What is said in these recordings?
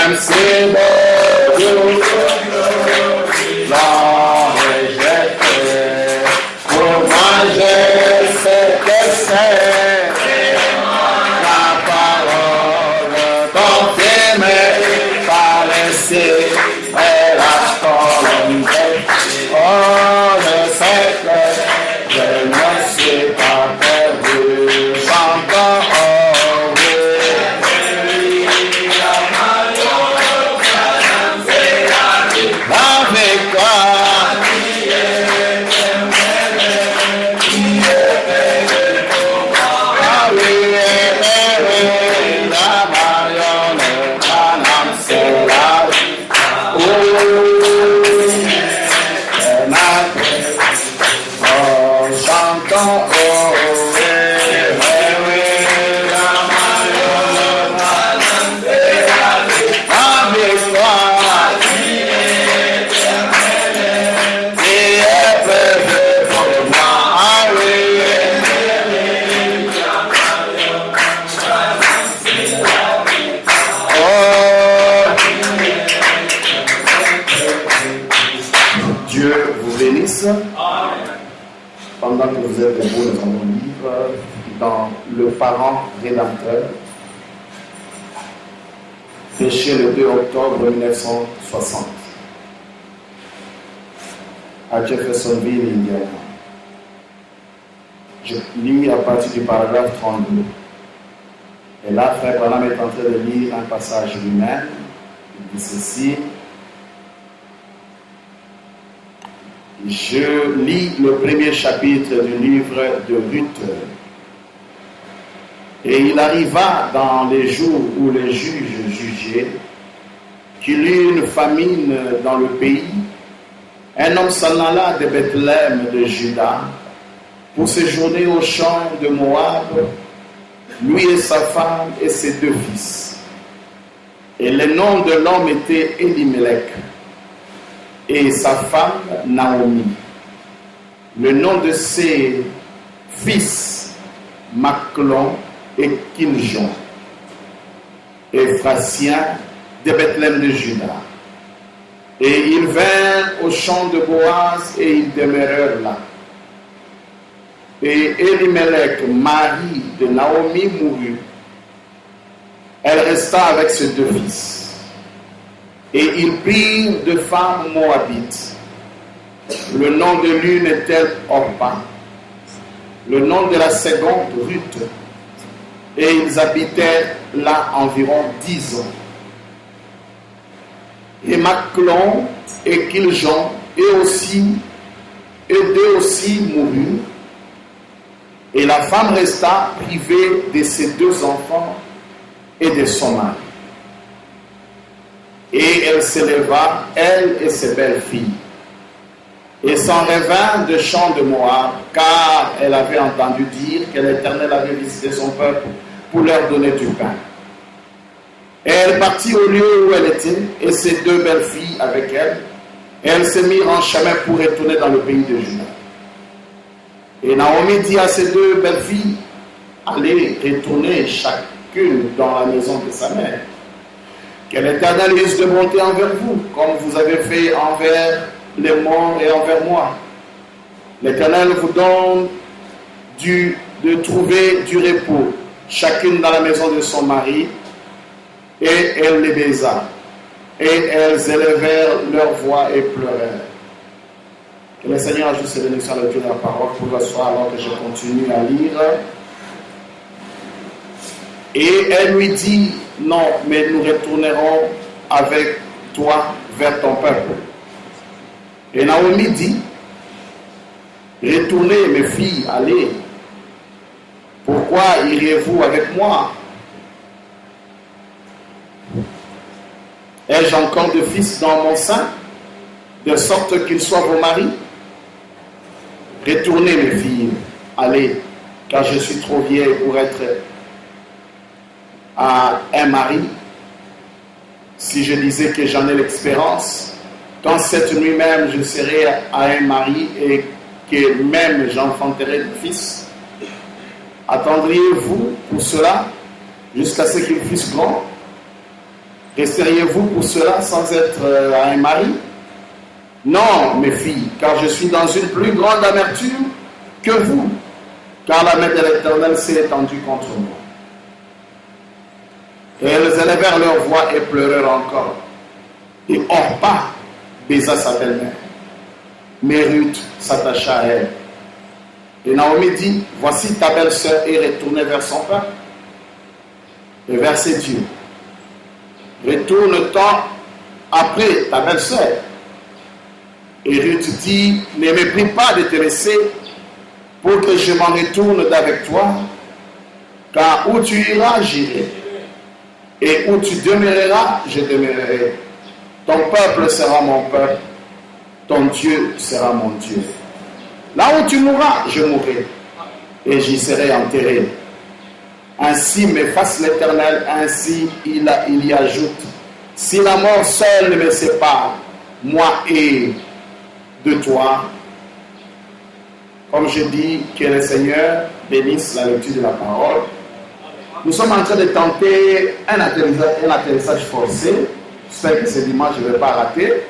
même si beau l'ont rejeté, pour moi je sais que c'est la parole confirmée par l'Esprit et la colonne. Oh, je sais que je ne suis pas perdu, chantons oh oui. La victoire, ah oui, la marionnette, madame, c'est la vie. Oh, chantons, oh, oui, la marionnette, madame, c'est la vie. La victoire, qui est prévue pour moi, ah oui. Oh, Dieu vous bénisse. Pendant que vous êtes debout, nous allons lire dans Le Parent Rédempteur, péché le 2 octobre 1960 à Jeffersonville, Indiana. Je lis à partir du paragraphe 32. Et là, Frère Branham est en train de lire un passage lui-même. Il dit ceci. Je lis le premier chapitre du livre de Ruth. Et il arriva dans les jours où les juges jugeaient qu'il y eut une famine dans le pays. Un homme s'en alla de Bethléem de Juda pour séjourner au champ de Moab, lui et sa femme et ses 2 fils. Et le nom de l'homme était Elimelech et sa femme Naomi. Le nom de ses fils Maclon et Kiljon, Éphratiens de Bethléem de Juda. Et ils vinrent au champ de Boaz et ils demeurèrent là. Et Elimelech, mari de Naomi, mourut. Elle resta avec ses 2 fils. Et ils prirent 2 femmes moabites. Le nom de l'une était Orpa, le nom de la seconde Ruth. Et ils habitèrent là environ 10 ans. Et Maclon et Kiljon, eux aussi moururent. Et la femme resta privée de ses 2 enfants et de son mari. Et elle s'éleva, elle et ses belles-filles, et s'en revint de champ de Moab, car elle avait entendu dire que l'Éternel avait visité son peuple pour leur donner du pain. Et elle partit au lieu où elle était, et ses 2 belles-filles avec elle, et elles se mirent en chemin pour retourner dans le pays de Juda. Et Naomi dit à ses 2 belles-filles, allez retourner chacune dans la maison de sa mère. Que l'Éternel use de bonté envers vous, comme vous avez fait envers les morts et envers moi. L'Éternel vous donne de trouver du repos, chacune dans la maison de son mari. Et elle les baisa. Et elles élevèrent leur voix et pleurèrent. Que le Seigneur ajoute ses bénédictions à la lecture de la parole pour le soir alors que je continue à lire. Et elle lui dit, non, mais nous retournerons avec toi vers ton peuple. Et Naomi dit, retournez mes filles, allez. Pourquoi iriez-vous avec moi? Ai-je encore de fils dans mon sein, de sorte qu'ils soient vos maris? Retournez mes filles, allez, car je suis trop vieille pour être à un mari. Si je disais que j'en ai l'expérience, quand cette nuit même je serai à un mari et que même j'enfanterai de fils, attendriez-vous pour cela jusqu'à ce qu'ils fussent grands? Resteriez-vous pour cela sans être un mari? Non, mes filles, car je suis dans une plus grande amertume que vous, car la main de l'Éternel s'est étendue contre moi. Et elles élevèrent leur voix et pleurèrent encore. Et Orpa baisa sa belle-mère. Mais Ruth s'attacha à elle. Et Naomi dit, voici ta belle-sœur est retournée vers son peuple et vers ses dieux. Retourne-t'en après ta belle-sœur. Et Ruth dit, ne me prie pas de te laisser pour que je m'en retourne d'avec toi, car où tu iras, j'irai, et où tu demeureras, je demeurerai. Ton peuple sera mon peuple, ton Dieu sera mon Dieu. Là où tu mourras, je mourrai, et j'y serai enterré. Ainsi m'efface l'Éternel, ainsi il y ajoute, si la mort seule me sépare, moi et de toi. Comme je dis, que le Seigneur bénisse la lecture de la parole. Nous sommes en train de tenter un atterrissage forcé. J'espère que ce dimanche, je ne vais pas rater.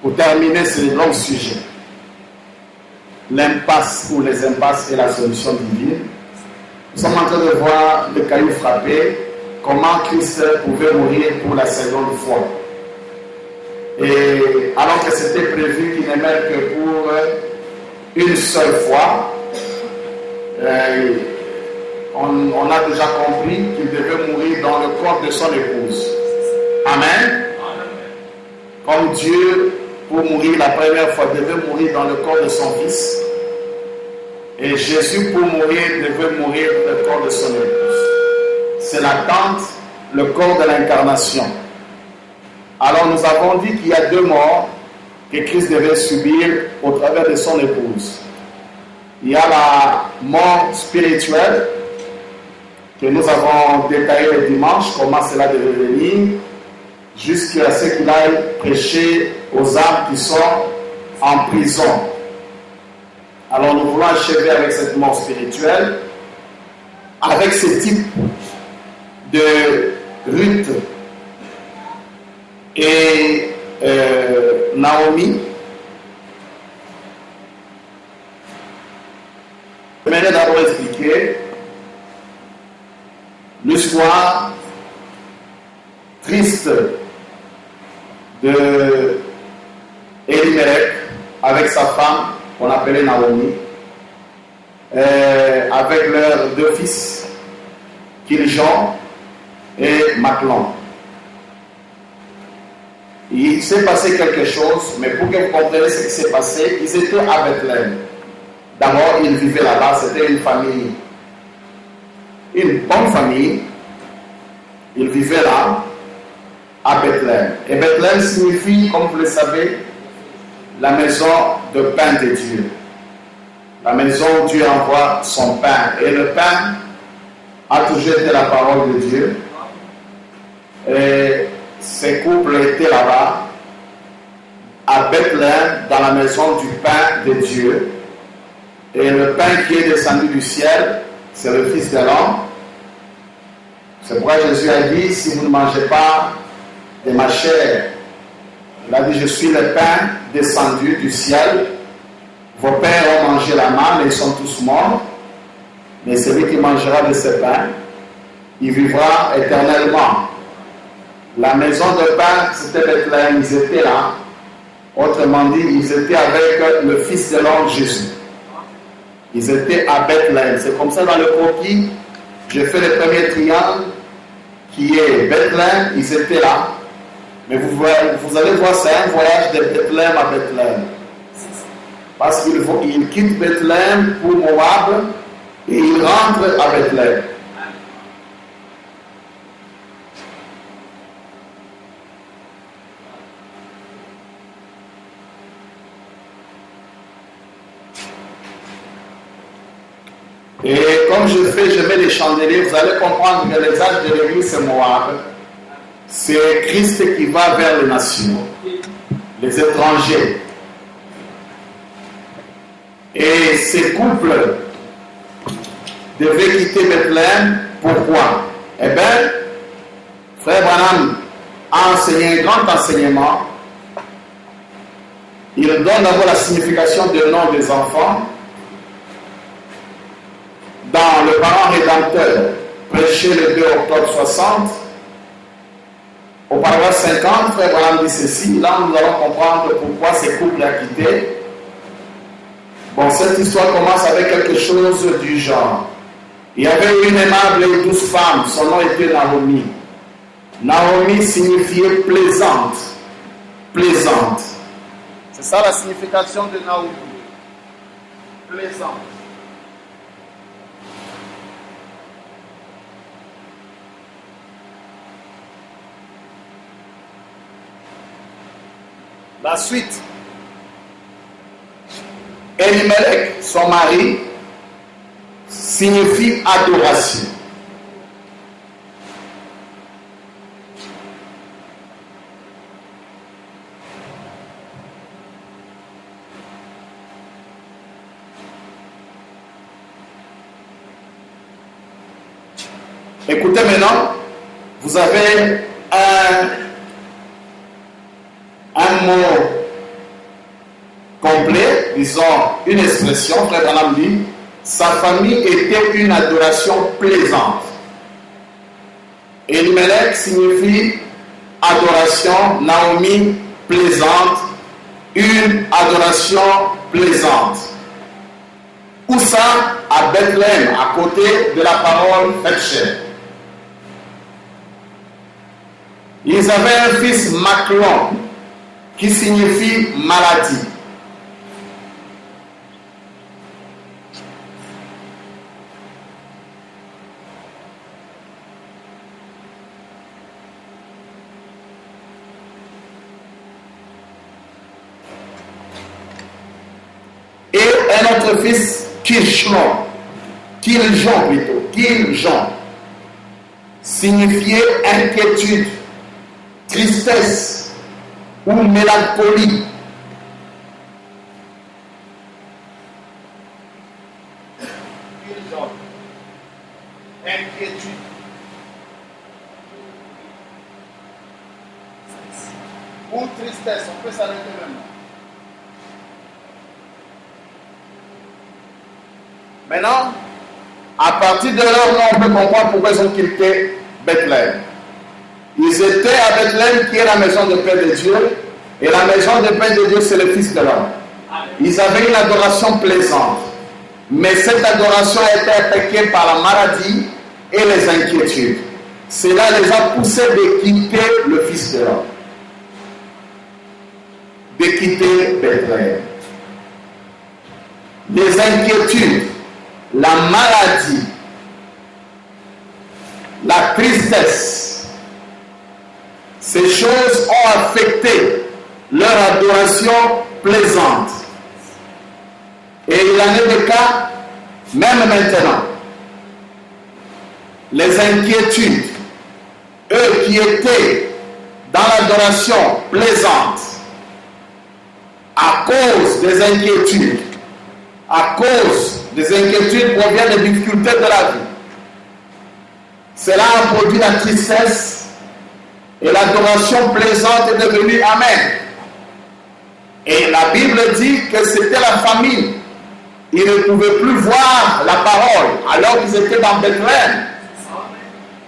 Pour terminer ce long sujet. L'impasse ou les impasses et la solution divine. Nous sommes en train de voir le caillou frappé, comment Christ pouvait mourir pour la seconde fois. Et alors que c'était prévu qu'il ne meure que pour une seule fois, on a déjà compris qu'il devait mourir dans le corps de son épouse. Amen. Comme Dieu, pour mourir la première fois, devait mourir dans le corps de son fils. Et Jésus, pour mourir, devait mourir dans le corps de son épouse. C'est l'attente, le corps de l'incarnation. Alors nous avons dit qu'il y a deux morts que Christ devait subir au travers de son épouse. Il y a la mort spirituelle que nous avons détaillée le dimanche, comment cela devait venir, jusqu'à ce qu'il aille prêcher aux âmes qui sont en prison. Alors nous voulons achever avec cette mort spirituelle, avec ce type de Ruth et Naomi. J'aimerais d'abord expliquer l'histoire triste de Elimelech avec sa femme qu'on appelait Naomi, avec leurs deux fils, Kiljon et Machlon. Il s'est passé quelque chose, mais pour que vous compreniez ce qui s'est passé, ils étaient à Bethléem. D'abord, ils vivaient là-bas, c'était une famille, une bonne famille. Ils vivaient là, à Bethléem. Et Bethléem signifie, comme vous le savez, la maison de pain de Dieu. La maison où Dieu envoie son pain. Et le pain a toujours été la parole de Dieu. Et ces couples étaient là-bas, à Bethléem, dans la maison du pain de Dieu. Et le pain qui est descendu du ciel, c'est le Fils de l'homme. C'est pourquoi Jésus a dit, si vous ne mangez pas de ma chair, il a dit, je suis le pain descendu du ciel. Vos pères ont mangé la manne et ils sont tous morts. Mais celui qui mangera de ce pain, il vivra éternellement. La maison de pain, c'était Bethléem, ils étaient là. Autrement dit, ils étaient avec le Fils de l'homme Jésus. Ils étaient à Bethléem. C'est comme ça dans le croquis, j'ai fait le premier triangle qui est Bethléem, ils étaient là. Mais vous allez voir, c'est un voyage de Bethléem à Bethléem. Parce qu'ils quittent Bethléem pour Moab et ils rentrent à Bethléem. Et comme je mets les chandeliers, vous allez comprendre que les âges de l'église c'est Moab. C'est Christ qui va vers les nations, les étrangers. Et ces couples devaient quitter Bethléem. Pourquoi? Eh bien, frère Branham a enseigné un grand enseignement. Il donne d'abord la signification du nom des enfants. Dans Le Parent Rédempteur, prêché le 2 octobre 60, au paragraphe 50, Frère Branham dit ceci. Là, nous allons comprendre pourquoi ces couples a quitté. Bon, cette histoire commence avec quelque chose du genre. Il y avait une aimable et douce femme, son nom était Naomi. Naomi signifiait plaisante. Plaisante. C'est ça la signification de Naomi. Plaisante. La suite. Elimelech, son mari, signifie adoration. Écoutez maintenant, vous avez un mot complet, disons une expression, Frère Branham dit, sa famille était une adoration plaisante. Elimelech signifie adoration, Naomi plaisante, une adoration plaisante. Où ça? À Bethléem, à côté de la parole faite chair. Ils avaient un fils Maclon, qui signifie maladie. Et un autre fils, Kiljon plutôt, Kiljon, signifiait inquiétude, tristesse ou mélancolie. Inquiétude. Ou tristesse, on peut s'arrêter maintenant. Maintenant, à partir de leur nom, on peut comprendre pourquoi ils ont quitté Bethléem. Ils étaient à Bethléem, qui est la maison de paix de Dieu, et la maison de paix de Dieu, c'est le Fils de l'homme. Ils avaient une adoration plaisante, mais cette adoration a été attaquée par la maladie et les inquiétudes. Cela les a poussés de quitter le Fils de l'homme, de quitter Bethléem. Les inquiétudes, la maladie, la tristesse, ces choses ont affecté leur adoration plaisante. Et il en est des cas, même maintenant. Les inquiétudes, eux qui étaient dans l'adoration plaisante, à cause des inquiétudes, proviennent des difficultés de la vie. Cela a produit la tristesse et l'adoration plaisante est devenue amère. Et la Bible dit que c'était la famille. Ils ne pouvaient plus voir la parole alors qu'ils étaient dans Bethléem.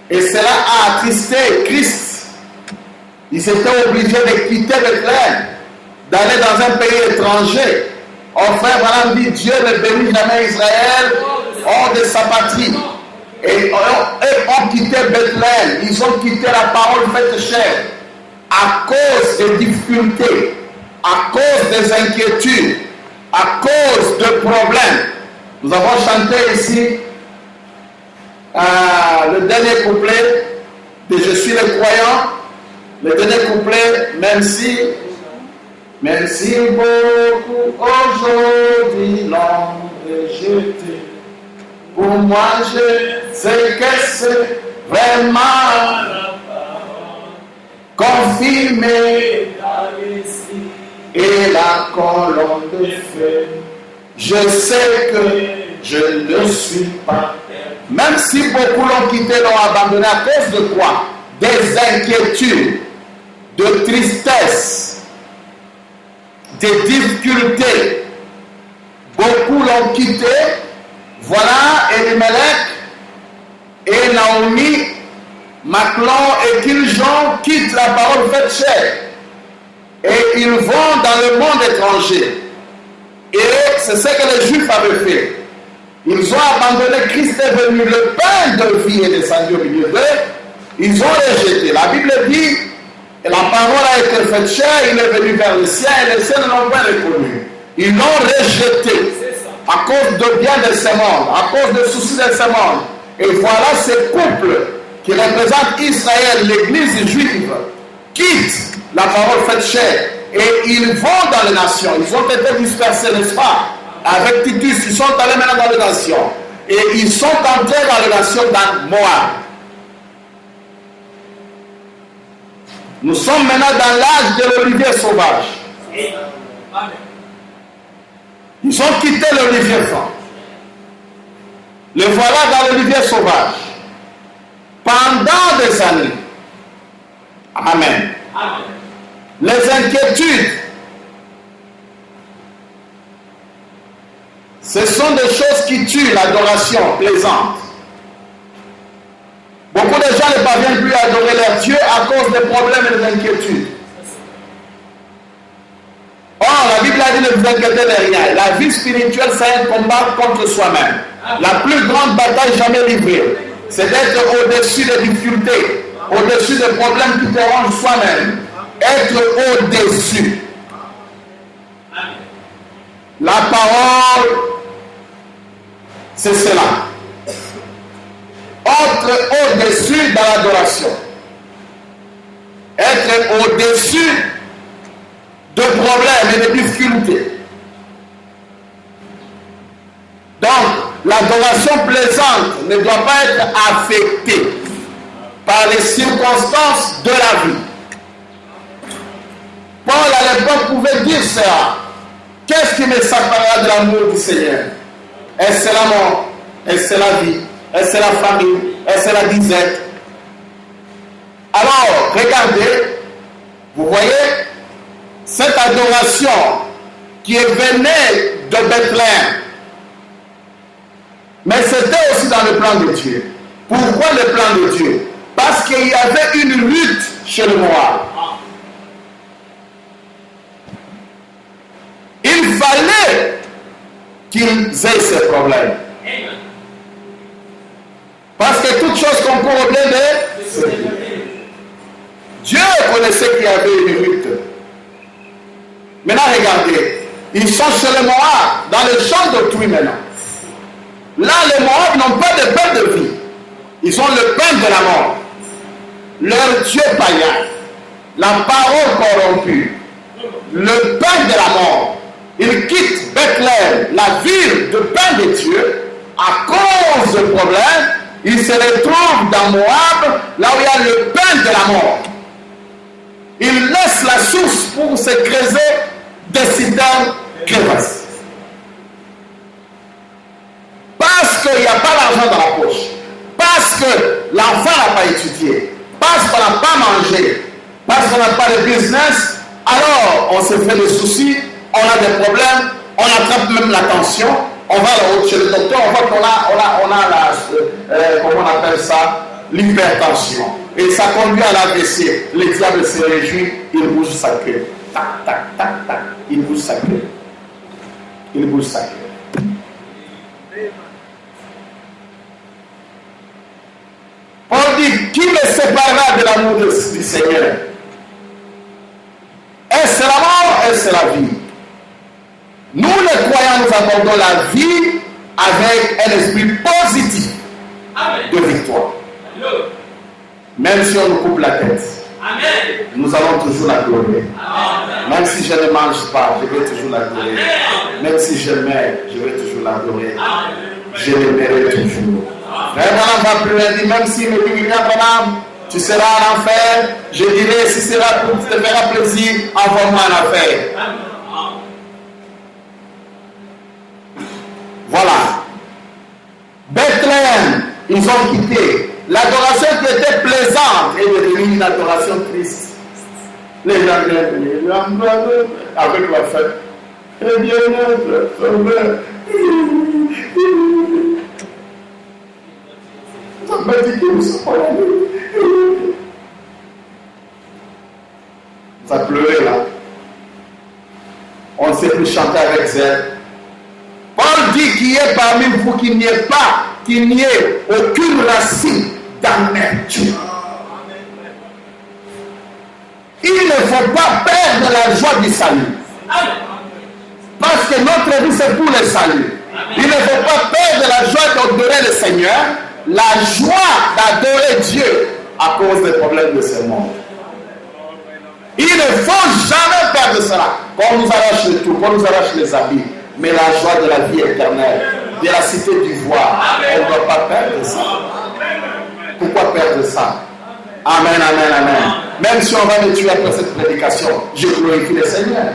Et cela a attristé Christ. Ils étaient obligés de quitter Bethléem, d'aller dans un pays étranger. Oh frère, Branham dit, Dieu ne bénit jamais Israël hors de sa patrie. Et eux ont quitté Bethléem, ils ont quitté la parole faite chair à cause des difficultés, à cause des inquiétudes, à cause de problèmes. Nous avons chanté ici le dernier couplet de Je suis le croyant. Le dernier couplet, même si beaucoup aujourd'hui l'ont rejeté, pour moi je sais que c'est vraiment la parole confirmée et la colonne de feu. Je sais que je ne suis pas, même si beaucoup l'ont quitté, l'ont abandonné à cause de quoi? Des inquiétudes, de tristesse, de difficultés. Beaucoup l'ont quitté. Voilà Elimelech et Naomi, Maclon et Kiljon quittent la parole faite chair. Et ils vont dans le monde étranger. Et c'est ce que les Juifs avaient fait. Ils ont abandonné, Christ est venu, le pain de vie est descendu au milieu d'eux. Ils ont rejeté. La Bible dit, et la parole a été faite chair, il est venu vers les siens et les siens ne l'ont pas reconnu. Ils l'ont rejeté à cause de bien de ce monde, à cause des soucis de ce monde. Et voilà ce couple qui représente Israël, l'église juive, quitte la parole faite chair et ils vont dans les nations. Ils ont été dispersés, n'est-ce pas? Avec Titus, ils sont allés maintenant dans les nations. Et ils sont entrés dans les nations dans Moab. Nous sommes maintenant dans l'âge de l'olivier sauvage. Ils ont quitté l'olivier franc. Le voilà dans l'olivier sauvage. Pendant des années. Amen. Amen. Les inquiétudes, ce sont des choses qui tuent l'adoration plaisante. Beaucoup de gens ne parviennent plus à adorer leur Dieu à cause des problèmes et des inquiétudes. Or, la Bible a dit ne vous inquiétez de rien. La vie spirituelle, c'est un combat contre soi-même. La plus grande bataille jamais livrée, c'est d'être au-dessus des difficultés, au-dessus des problèmes qui te rangent soi-même. Être au-dessus. La parole, c'est cela. Être au-dessus dans l'adoration. Être au-dessus de problèmes et de difficultés. Donc, l'adoration plaisante ne doit pas être affectée par les circonstances de la vie. Paul à l'époque pouvait dire ça. Qu'est-ce qui me séparera de l'amour du Seigneur? Est-ce la mort? Est-ce la vie? Est-ce la famille? Est-ce la disette? Alors, regardez, vous voyez, cette adoration qui venait de Bethléem, mais c'était aussi dans le plan de Dieu. Pourquoi le plan de Dieu? Parce qu'il y avait une lutte chez le Moab. Il fallait qu'ils aient ces problèmes. Parce que toute chose concourt au bien de Dieu connaissait qu'il y avait une lutte. Maintenant, regardez. Ils sont chez les Moab, dans le champ d'autrui maintenant. Là, les Moab n'ont pas de pain de vie. Ils ont le pain de la mort. Leur Dieu païen. La parole corrompue. Le pain de la mort. Ils quittent Bethléem, la ville de pain de Dieu, à cause de problèmes. Ils se retrouvent dans Moab, là où il y a le pain de la mort. Ils laissent la source pour se creuser des citernes crevasses. Parce qu'il n'y a pas d'argent dans la poche. Parce que l'enfant n'a pas étudié. Parce qu'on n'a pas mangé. Parce qu'on n'a pas de business. Alors, on se fait des soucis. On a des problèmes, on attrape même la tension, on va chez le docteur, on voit qu'on a la, comment on appelle ça, l'hypertension. Et ça conduit à l'AVC. Le diable se réjouit, il bouge sa queue. Tac, tac, tac, tac, il bouge sa queue. Il bouge sa queue. Paul dit, qui me séparera de l'amour du Seigneur? Est-ce la mort, est-ce la vie? Nous, les croyants, nous abordons la vie avec un esprit positif de victoire. Même si on nous coupe la tête, nous allons toujours l'adorer. Même si je ne mange pas, je vais toujours l'adorer. Même si je meurs, je vais toujours l'adorer. Je l'aimerai toujours. Mais Branham va plus loin, dit, même si me dit, Branham, tu seras en enfer, je dirai, si cela te fera plaisir, envoie-moi en enfer. Voilà. Bethléem, ils ont quitté. L'adoration qui était plaisante est devenue une adoration triste. Les gens viennent venir avec la fête. Eh bien, notre sauveur. Ça m'a dit que nous sommes pas là. Ça pleurait là. On ne sait plus chanter avec elle. Paul dit qu'il y ait parmi vous qu'il n'y ait aucune racine d'amertume. Il ne faut pas perdre la joie du salut. Parce que notre vie c'est pour le salut. Il ne faut pas perdre la joie d'adorer le Seigneur, la joie d'adorer Dieu à cause des problèmes de ce monde. Il ne faut jamais perdre cela. Qu'on nous arrache le tout, qu'on nous arrache les habits, mais la joie de la vie éternelle, de la cité d'ivoire, on ne doit pas perdre ça. Pourquoi perdre ça? Amen, amen, amen. Même si on va me tuer après cette prédication, je glorifie le Seigneur.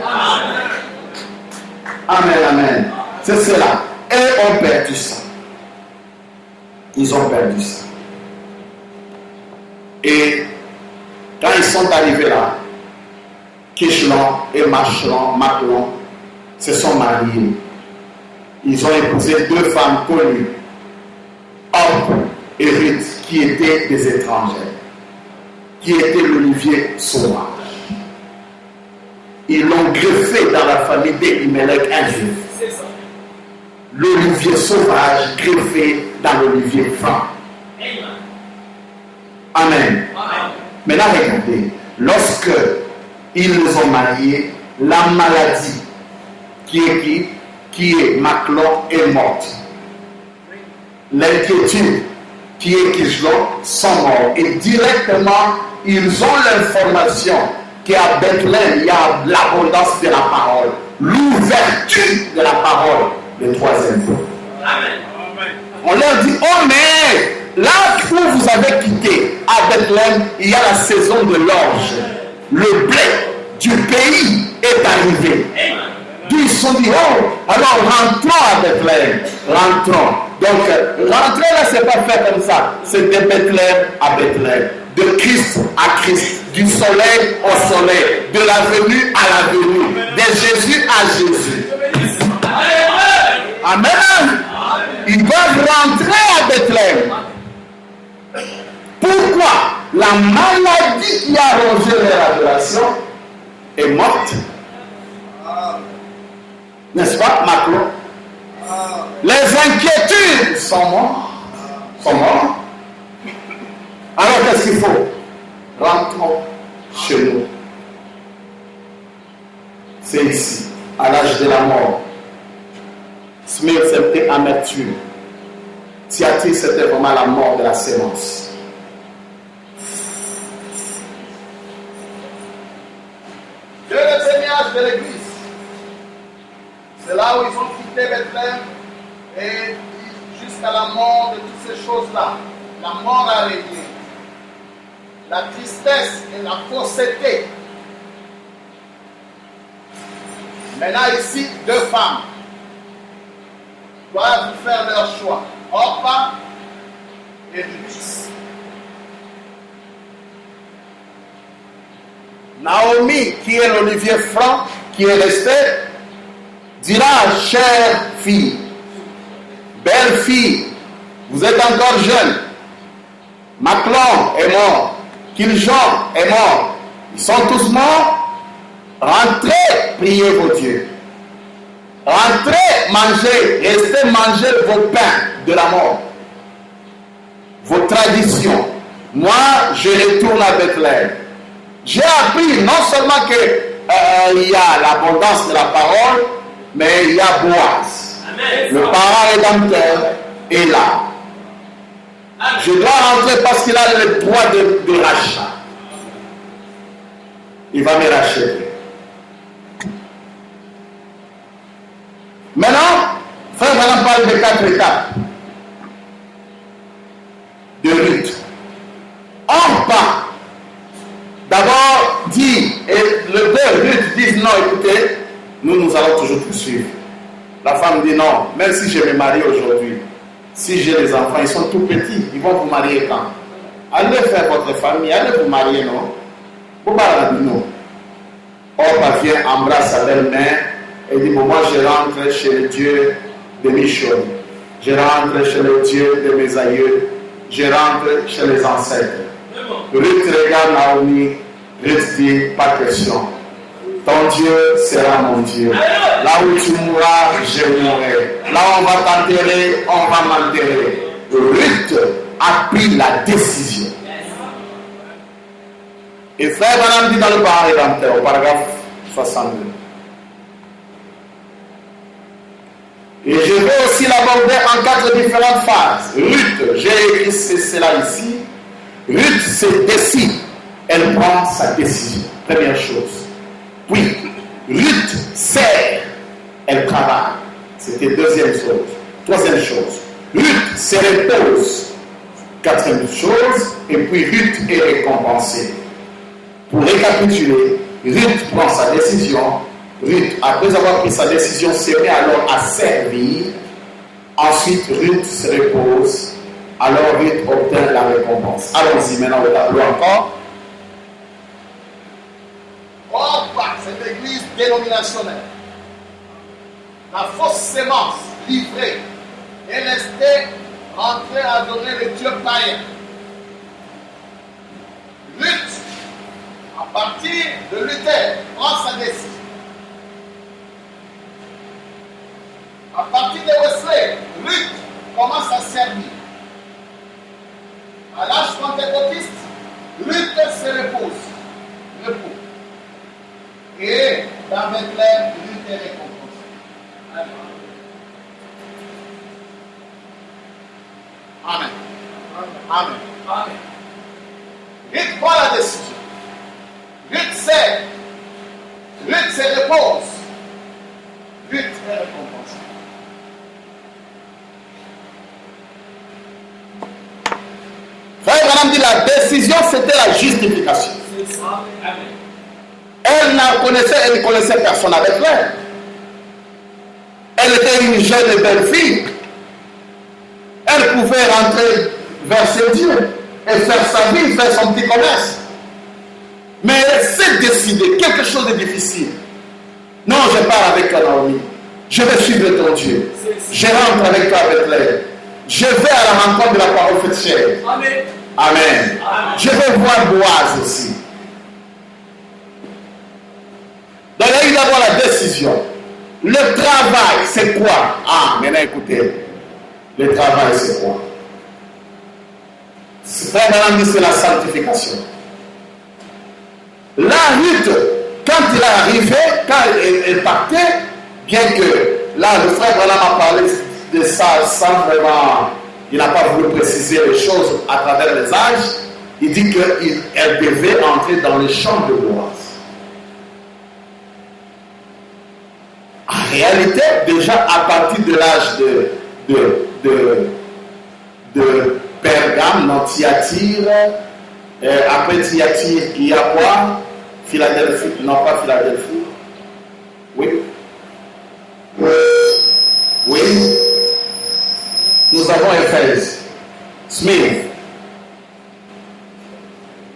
Amen, amen. C'est cela. Et on perdu ça. Ils ont perdu ça. Et quand ils sont arrivés là, Kichlon et Machlon se sont mariés. Ils ont épousé deux femmes connues, Orp et Ruth, qui étaient des étrangers, qui étaient l'olivier sauvage. Ils l'ont greffé dans la famille d'Elimelech, un juif. L'olivier sauvage greffé dans l'olivier franc. Amen. Maintenant, regardez, lorsque ils les ont mariés, la maladie qui est Maclon est morte. L'inquiétude qui est Kichlon sont morts. Et directement, ils ont l'information qu'à Bethléem, il y a l'abondance de la parole, l'ouverture de la parole, le troisième jour. On leur dit, oh mais là où vous avez quitté, à Bethléem, il y a la saison de l'orge. Le blé du pays est arrivé. D'où ils se sont dit, oh, alors rentrons à Bethléem. Rentrons. Donc, rentrer là, c'est pas fait comme ça. C'est de Bethléem à Bethléem. De Christ à Christ. Du soleil au soleil. De la venue à la venue. De Jésus à Jésus. Amen. Ils doivent rentrer à Bethléem. Pourquoi? La maladie qui a rongé leur adoration est morte. N'est-ce pas, Maclon? Les inquiétudes sont mortes. Alors qu'est-ce qu'il faut? Rentrons chez nous. C'est ici, à l'âge de la mort. Smith, c'était amertume. Thyatire, c'était vraiment la mort de la sémence. Dieu le témoignage de l'Église. C'est là où ils ont quitté Bethléem et jusqu'à la mort de toutes ces choses-là. La mort a régné. La tristesse et la fausseté. Maintenant ici, deux femmes doivent faire leur choix. Orpa et Ruth. Naomi, qui est l'olivier franc, qui est resté, dira, chère fille, belle fille, vous êtes encore jeune. Maclon est mort. Kichlon est mort. Ils sont tous morts. Rentrez, priez vos dieux. Rentrez, mangez, restez manger vos pains de la mort. Vos traditions. Moi, je retourne à Bethléem. J'ai appris non seulement qu'il y a l'abondance de la parole, mais il y a Boaz. Le parent rédempteur est là. Je dois rentrer parce qu'il a le droit de rachat. Il va me racheter. Maintenant, frère Madame parle de 4 étapes de Ruth. Orpa d'abord dit, et le père Ruth dit non, écoutez, nous allons toujours poursuivre. La femme dit non, même si je me marie aujourd'hui, si j'ai des enfants, ils sont tout petits, ils vont vous marier quand? Allez faire votre famille, allez vous marier, non? Vous parlez de nous. Orpa vient, embrasse sa belle-mère et dit, bon, moi je rentre chez le Dieu de Michon. Je rentre chez le Dieu de mes aïeux. Je rentre chez les ancêtres. Ruth regarde Naomi. Ruth dit, pas question. Ton Dieu sera mon Dieu. Là où tu mourras, je mourrai. Là où on va t'enterrer, on va m'enterrer. Ruth a pris la décision. Et frère Branham dit dans le Parole rédempteur, au paragraphe 62. Et je vais aussi l'aborder en 4 différentes phases. Ruth, j'ai écrit cela ici. Ruth se décide. Elle prend sa décision. Première chose. Puis, Ruth sert. Elle travaille. C'était deuxième chose. Troisième chose. Ruth se repose. Quatrième chose. Et puis Ruth est récompensée. Pour récapituler, Ruth prend sa décision. Ruth, après avoir pris sa décision, se met alors à servir. Ensuite, Ruth se repose. Alors Ruth obtient la récompense. Allons-y maintenant au tableau encore. Orpa, cette église dénominationnelle, la fausse sémence livrée et restée rentrée à adorer les dieux païens. Ruth, à partir de Luther, prend sa décision. À partir de Wesley, Ruth commence à servir. À l'âge pentecôtiste, Ruth se repose. Et dans Bethléem, Ruth est récompensée. Amen. Amen. Amen. Ruth prend la décision. Ruth sert. Ruth se repose. Ruth est récompensée. Frère Branham dit la décision, c'était la justification. Amen. Elle ne connaissait personne avec elle. Elle était une jeune et belle fille. Elle pouvait rentrer vers ses dieux et faire sa vie, faire son petit commerce. Mais elle s'est décidée, quelque chose de difficile. Non, je pars avec toi, Naomi. Je vais suivre ton Dieu. Je rentre avec toi à Bethléem. Je vais à la rencontre de la parole faite chair. Amen. Amen. Amen. Je vais voir Boaz aussi. Donc, il y a d'abord la décision. Le travail, c'est quoi? Ah, maintenant écoutez. Le travail, c'est quoi? Frère Branham dit c'est la sanctification. La Ruth, quand il est arrivé, quand elle partait, bien que là, le frère Branham a parlé de ça sans vraiment, il n'a pas voulu préciser les choses à travers les âges, il dit qu'elle devait entrer dans le champ de Boaz. En réalité, déjà à partir de l'âge de Pergame, non, Thyatire, après Thyatire, il y a quoi? Philadelphie, non pas Philadelphie. Oui. Oui. Nous avons Éphèse, Smyrne,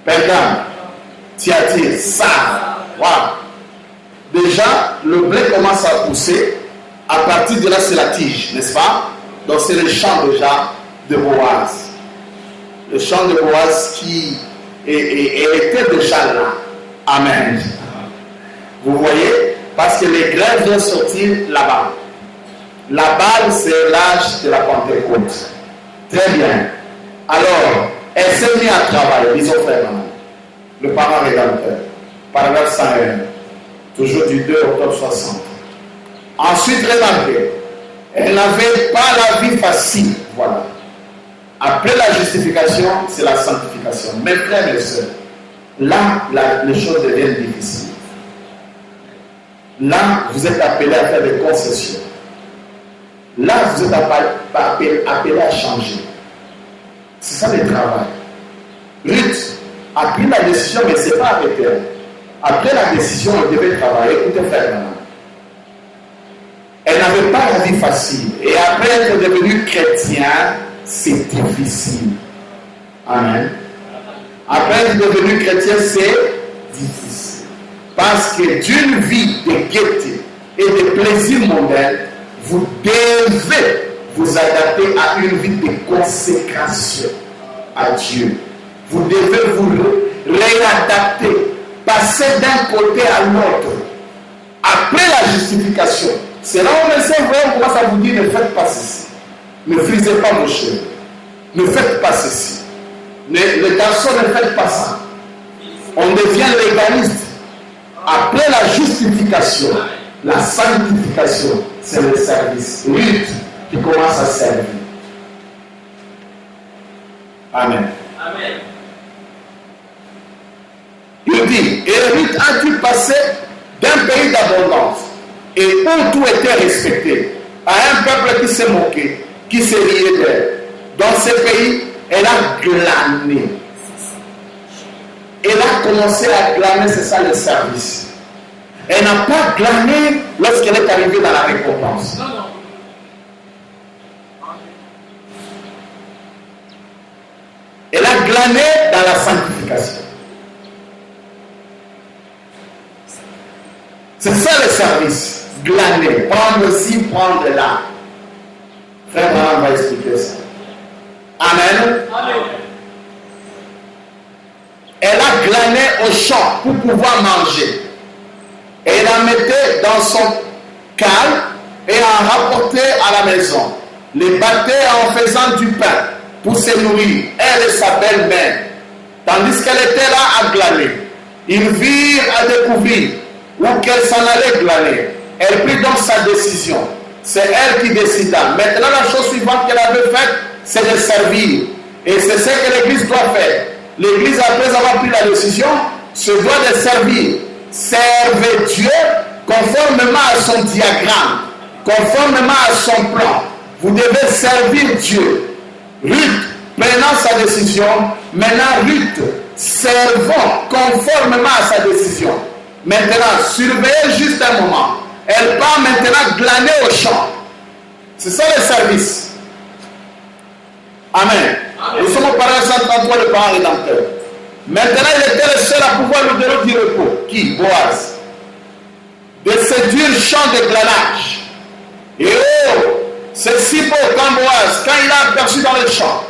Pergame, Thyatire, Sardes. Voilà. Déjà, le blé commence à pousser. À partir de là, c'est la tige, n'est-ce pas? Donc, c'est le champ déjà de Boaz. Le champ de Boaz qui était déjà là. Amen. Vous voyez? Parce que les grains viennent sortir là-bas. Là-bas, c'est l'âge de la Pentecôte. Très bien. Alors, elle s'est mise à travailler, disons frère, le parent rédempteur, paragraphe 101, toujours du 2 octobre 60. Ensuite, remarquez, elle n'avait pas la vie facile. Voilà. Après la justification, c'est la sanctification. Mes frères et sœurs, là, les choses deviennent difficiles. Là, vous êtes appelés à faire des concessions. Là, vous êtes appelés à changer. C'est ça le travail. Ruth a pris la décision, mais ce n'est pas arrêté. Après la décision, elle devait travailler. Écoutez, frère, maintenant. Elle n'avait pas la vie facile. Et après être devenu chrétien, c'est difficile. Amen. Après être devenu chrétien, c'est difficile. Parce que d'une vie de gaieté et de plaisir mondain, vous devez vous adapter à une vie de consécration à Dieu. Vous devez vous réadapter, passer d'un côté à l'autre. Après la justification, c'est là où le Saint-Vrai commence à vous dire ne faites pas ceci. Ne frisez pas vos cheveux. Ne faites pas ceci. Les garçons ne faites pas ça. On devient légaliste. Après la justification, la sanctification, c'est le service. Ruth qui commence à servir. Amen. Amen. Il dit, et Ruth a dû passer d'un pays d'abondance et où tout était respecté à un peuple qui s'est moqué, qui s'est rié d'elle. Dans ce pays, elle a glané. Elle a commencé à glaner, c'est ça le service. Elle n'a pas glané lorsqu'elle est arrivée dans la récompense. Non, non. Elle a glané dans la sanctification. C'est ça le service. Glaner. Prendre ci, prendre là. Frère Branham va expliquer ça. Amen. Amen. Elle a glané au champ pour pouvoir manger. Et elle la mettait dans son cale et en rapportait à la maison. Les battait en faisant du pain pour se nourrir, elle et sa belle-mère. Tandis qu'elle était là à glaner. Ils virent à découvrir où qu'elle s'en allait glaner. Elle prit donc sa décision. C'est elle qui décida. Maintenant, la chose suivante qu'elle avait faite, c'est de servir. Et c'est ce que l'Église doit faire. L'Église, après avoir pris la décision, se doit de servir. Servez Dieu conformément à son diagramme, conformément à son plan. Vous devez servir Dieu. Ruth, prenant sa décision, maintenant Ruth, servant conformément à sa décision. Maintenant, surveillez juste un moment. Elle part maintenant glaner au champ. C'est ça le service. Amen. Nous sommes au paragraphe 133, le parent rédempteur. Maintenant, il était le seul à pouvoir lui donner du repos. Qui? Boaz. De ce dur champ de glanage. Et oh, c'est si beau quand Boaz, quand il a aperçu dans le champ,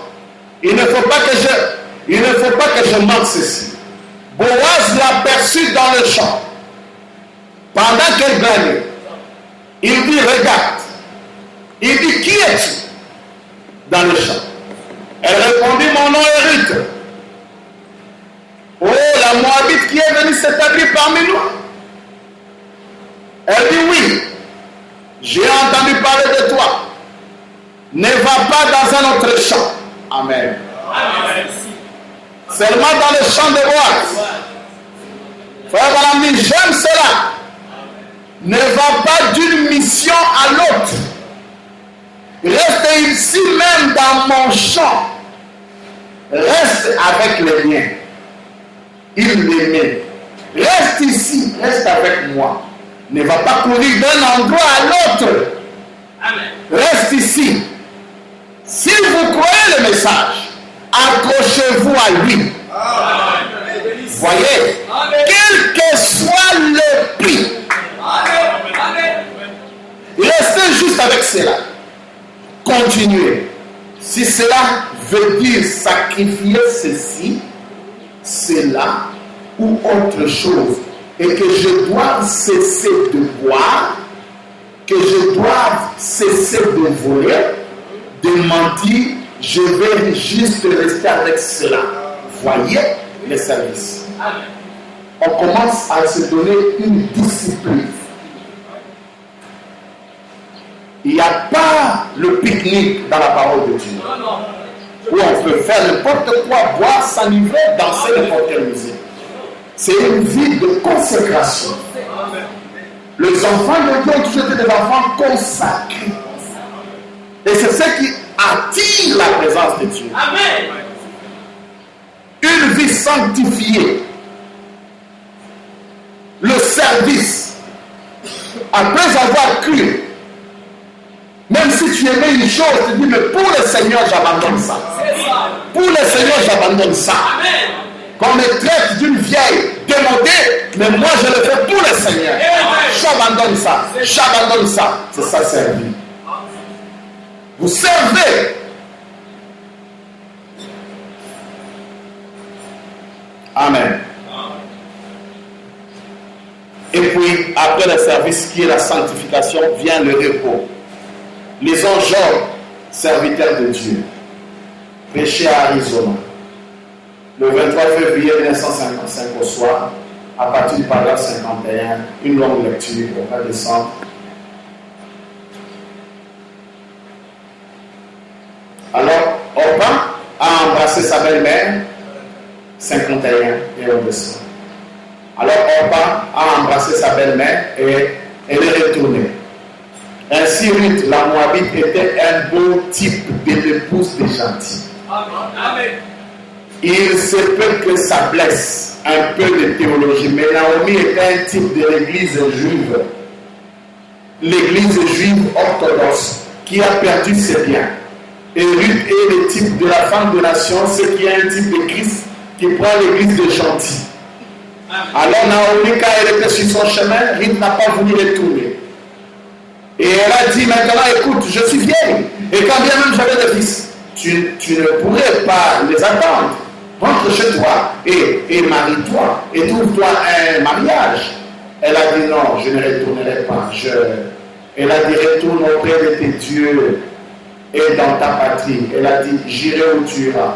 il ne faut pas que je manque ceci. Boaz l'a aperçu dans le champ. Pendant qu'elle glanait, il dit, regarde. Il dit, qui es-tu dans le champ? Elle répondit, mon nom est Ruth. Oh, la Moabite qui est venue s'établir parmi nous. Elle dit, oui, j'ai entendu parler de toi. Ne va pas dans un autre champ. Amen. Amen. Seulement dans le champ de Boaz. Frère Branham dit, j'aime cela. Ne va pas d'une mission à l'autre. Reste ici même dans mon champ. Reste avec les miens. Il l'aimait. Reste ici, reste avec moi. Ne va pas courir d'un endroit à l'autre. Amen. Reste ici. Si vous croyez le message, accrochez-vous à lui. Amen. Voyez, Amen. quel que soit le prix, Amen. Amen. restez juste avec cela. Continuez. Si cela veut dire sacrifier ceci, cela ou autre chose, et que je dois cesser de boire, que je dois cesser de voler, de mentir, je vais juste rester avec cela. Voyez les services. Amen. On commence à se donner une discipline. Il n'y a pas le pique-nique dans la parole de Dieu. Non, non. Où on peut faire n'importe quoi, boire, s'enivrer, danser n'importe quelle musique. C'est une vie de consécration. Les enfants de Dieu ont toujours été des enfants consacrés. Et c'est ce qui attire la présence de Dieu. Amen. Une vie sanctifiée. Le service. Après avoir cru, même si tu aimais une chose, tu dis, mais pour le Seigneur, j'abandonne ça. C'est ça. Pour le Seigneur, j'abandonne ça. Amen. Qu'on me traite d'une vieille démodée, Mais moi, je le fais pour le Seigneur. J'abandonne ça. J'abandonne ça. C'est ça, servir. Vous servez. Amen. Et puis, après le service qui est la sanctification, vient le repos. Lisons Job, serviteur de Dieu, prêché à Arizona, le 23 février 1955 au soir, à partir du paragraphe 51, une longue lecture, on va descendre. Alors, Orpa a embrassé sa belle-mère, 51, et on descend. Alors Orpa a embrassé sa belle-mère et elle est retournée. Ainsi Ruth, la Moabite, était un beau type de l'épouse des gentils. Amen. Il se peut que ça blesse un peu de théologie, mais Naomi était un type de l'église juive. L'église juive orthodoxe qui a perdu ses biens. Et Ruth est le type de la femme de nation, ce qui est un type de Christ qui prend l'église de gentils. Alors Naomi, quand elle était sur son chemin, Ruth n'a pas voulu retourner. Et elle a dit, maintenant écoute, je suis vieille. Et quand bien même j'avais des fils, tu ne pourrais pas les attendre. Rentre chez toi et marie-toi et trouve-toi un mariage. Elle a dit non, je ne retournerai pas. Elle a dit retourne auprès de tes dieux et dans ta patrie. Elle a dit j'irai où tu iras.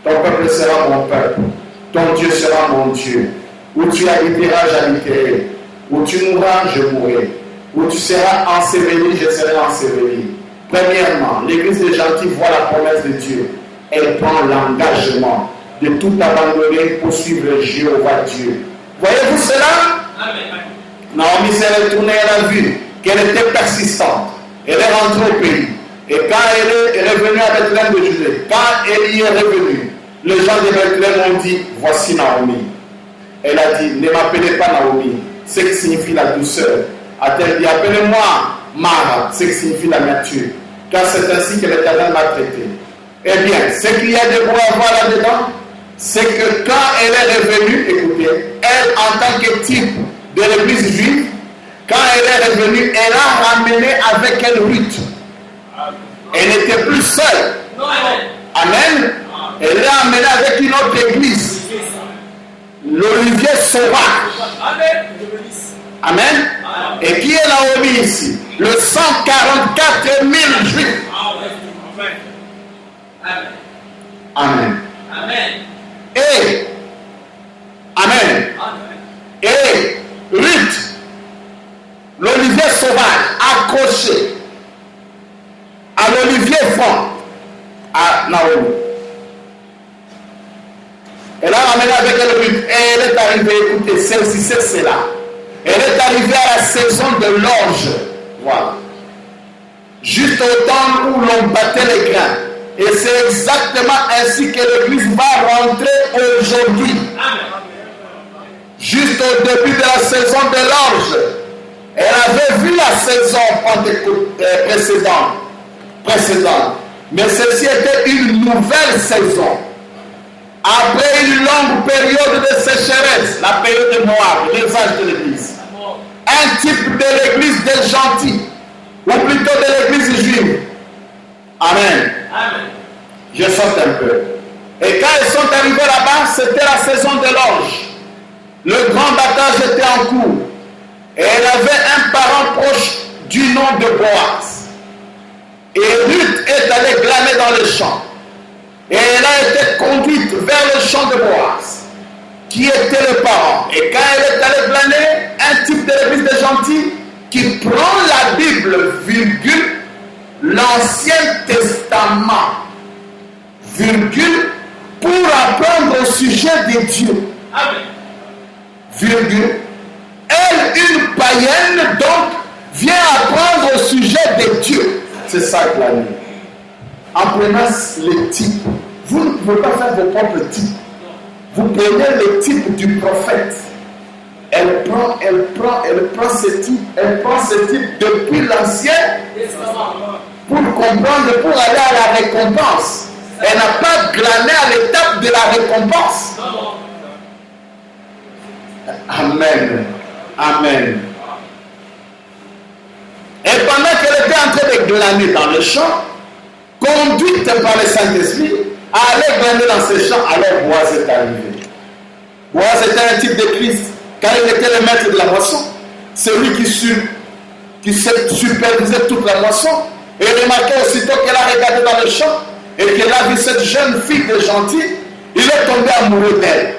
Ton peuple sera mon peuple. Ton Dieu sera mon Dieu. Où tu habiteras, j'habiterai. Où tu mourras, je mourrai. Où tu seras enseveli, je serai enseveli. Premièrement, l'église des gentils voit la promesse de Dieu. Elle prend l'engagement de tout abandonner pour suivre Jéhovah Dieu. Voyez-vous cela? Amen. Naomi s'est retournée, elle a vu qu'elle était persistante. Elle est rentrée au pays. Et quand elle est revenue à Bethléem de Judée, quand elle y est revenue, les gens de Bethléem ont dit, voici Naomi. Elle a dit, ne m'appelez pas Naomi, ce qui signifie la douceur. A-t-elle dit, appelez-moi Mara, ce qui signifie l'amertume, car c'est ainsi que l'Éternel m'a traité. Eh bien, ce qu'il y a de beau à voir là-dedans, c'est que quand elle est revenue, écoutez, elle en tant que type de l'église juive, quand elle est revenue, elle a ramené avec elle Ruth. Elle n'était plus seule. Amen. Elle l'a amenée avec une autre église. L'olivier sauvage. Amen. Et qui est Naomi ici? Le 144 000 juifs. Amen. Et Amen. Et Ruth, l'olivier sauvage, accroché à l'olivier franc, à Naomi. Elle a ramené avec elle Ruth et elle est arrivée, écoutez, celle-ci, c'est cela. Elle est arrivée à la saison de l'orge. Voilà. Juste au temps où l'on battait les grains. Et c'est exactement ainsi que l'Église va rentrer aujourd'hui. Juste au début de la saison de l'orge. Elle avait vu la saison précédente. Mais ceci était une nouvelle saison. Après une longue période de sécheresse, la période de Moab, les âges de l'Église. Un type de l'Église des gentils, ou plutôt de l'Église juive. Amen. Je saute un peu. Et quand ils sont arrivés là-bas, c'était la saison de l'orge. Le grand battage était en cours. Et elle avait un parent proche du nom de Boaz. Et Ruth est allée glaner dans le champ. Et elle a été conduite vers le champ de Boaz, qui était le parent. Et quand elle est allée glaner, un type de l'église des gentils qui prend la Bible, virgule, l'Ancien Testament, virgule, pour apprendre au sujet de Dieu. Virgule. Elle, une païenne, donc, vient apprendre au sujet de Dieu. C'est ça que la nuit. En prenant les types, vous ne pouvez pas faire vos propres types. Vous prenez le type du prophète. Elle prend ce type depuis l'Ancien pour comprendre, pour aller à la récompense. Elle n'a pas glané à l'étape de la récompense. Amen. Amen. Et pendant qu'elle était en train de glaner dans le champ, conduite par le Saint-Esprit, à aller glaner dans ce champ, alors Boaz est arrivé. Boaz était un type de Christ, car il était le maître de la moisson, celui qui supervisait toute la moisson. Et remarquez aussitôt qu'elle a regardé dans le champ et qu'elle a vu cette jeune fille de gentille, il est tombé amoureux d'elle.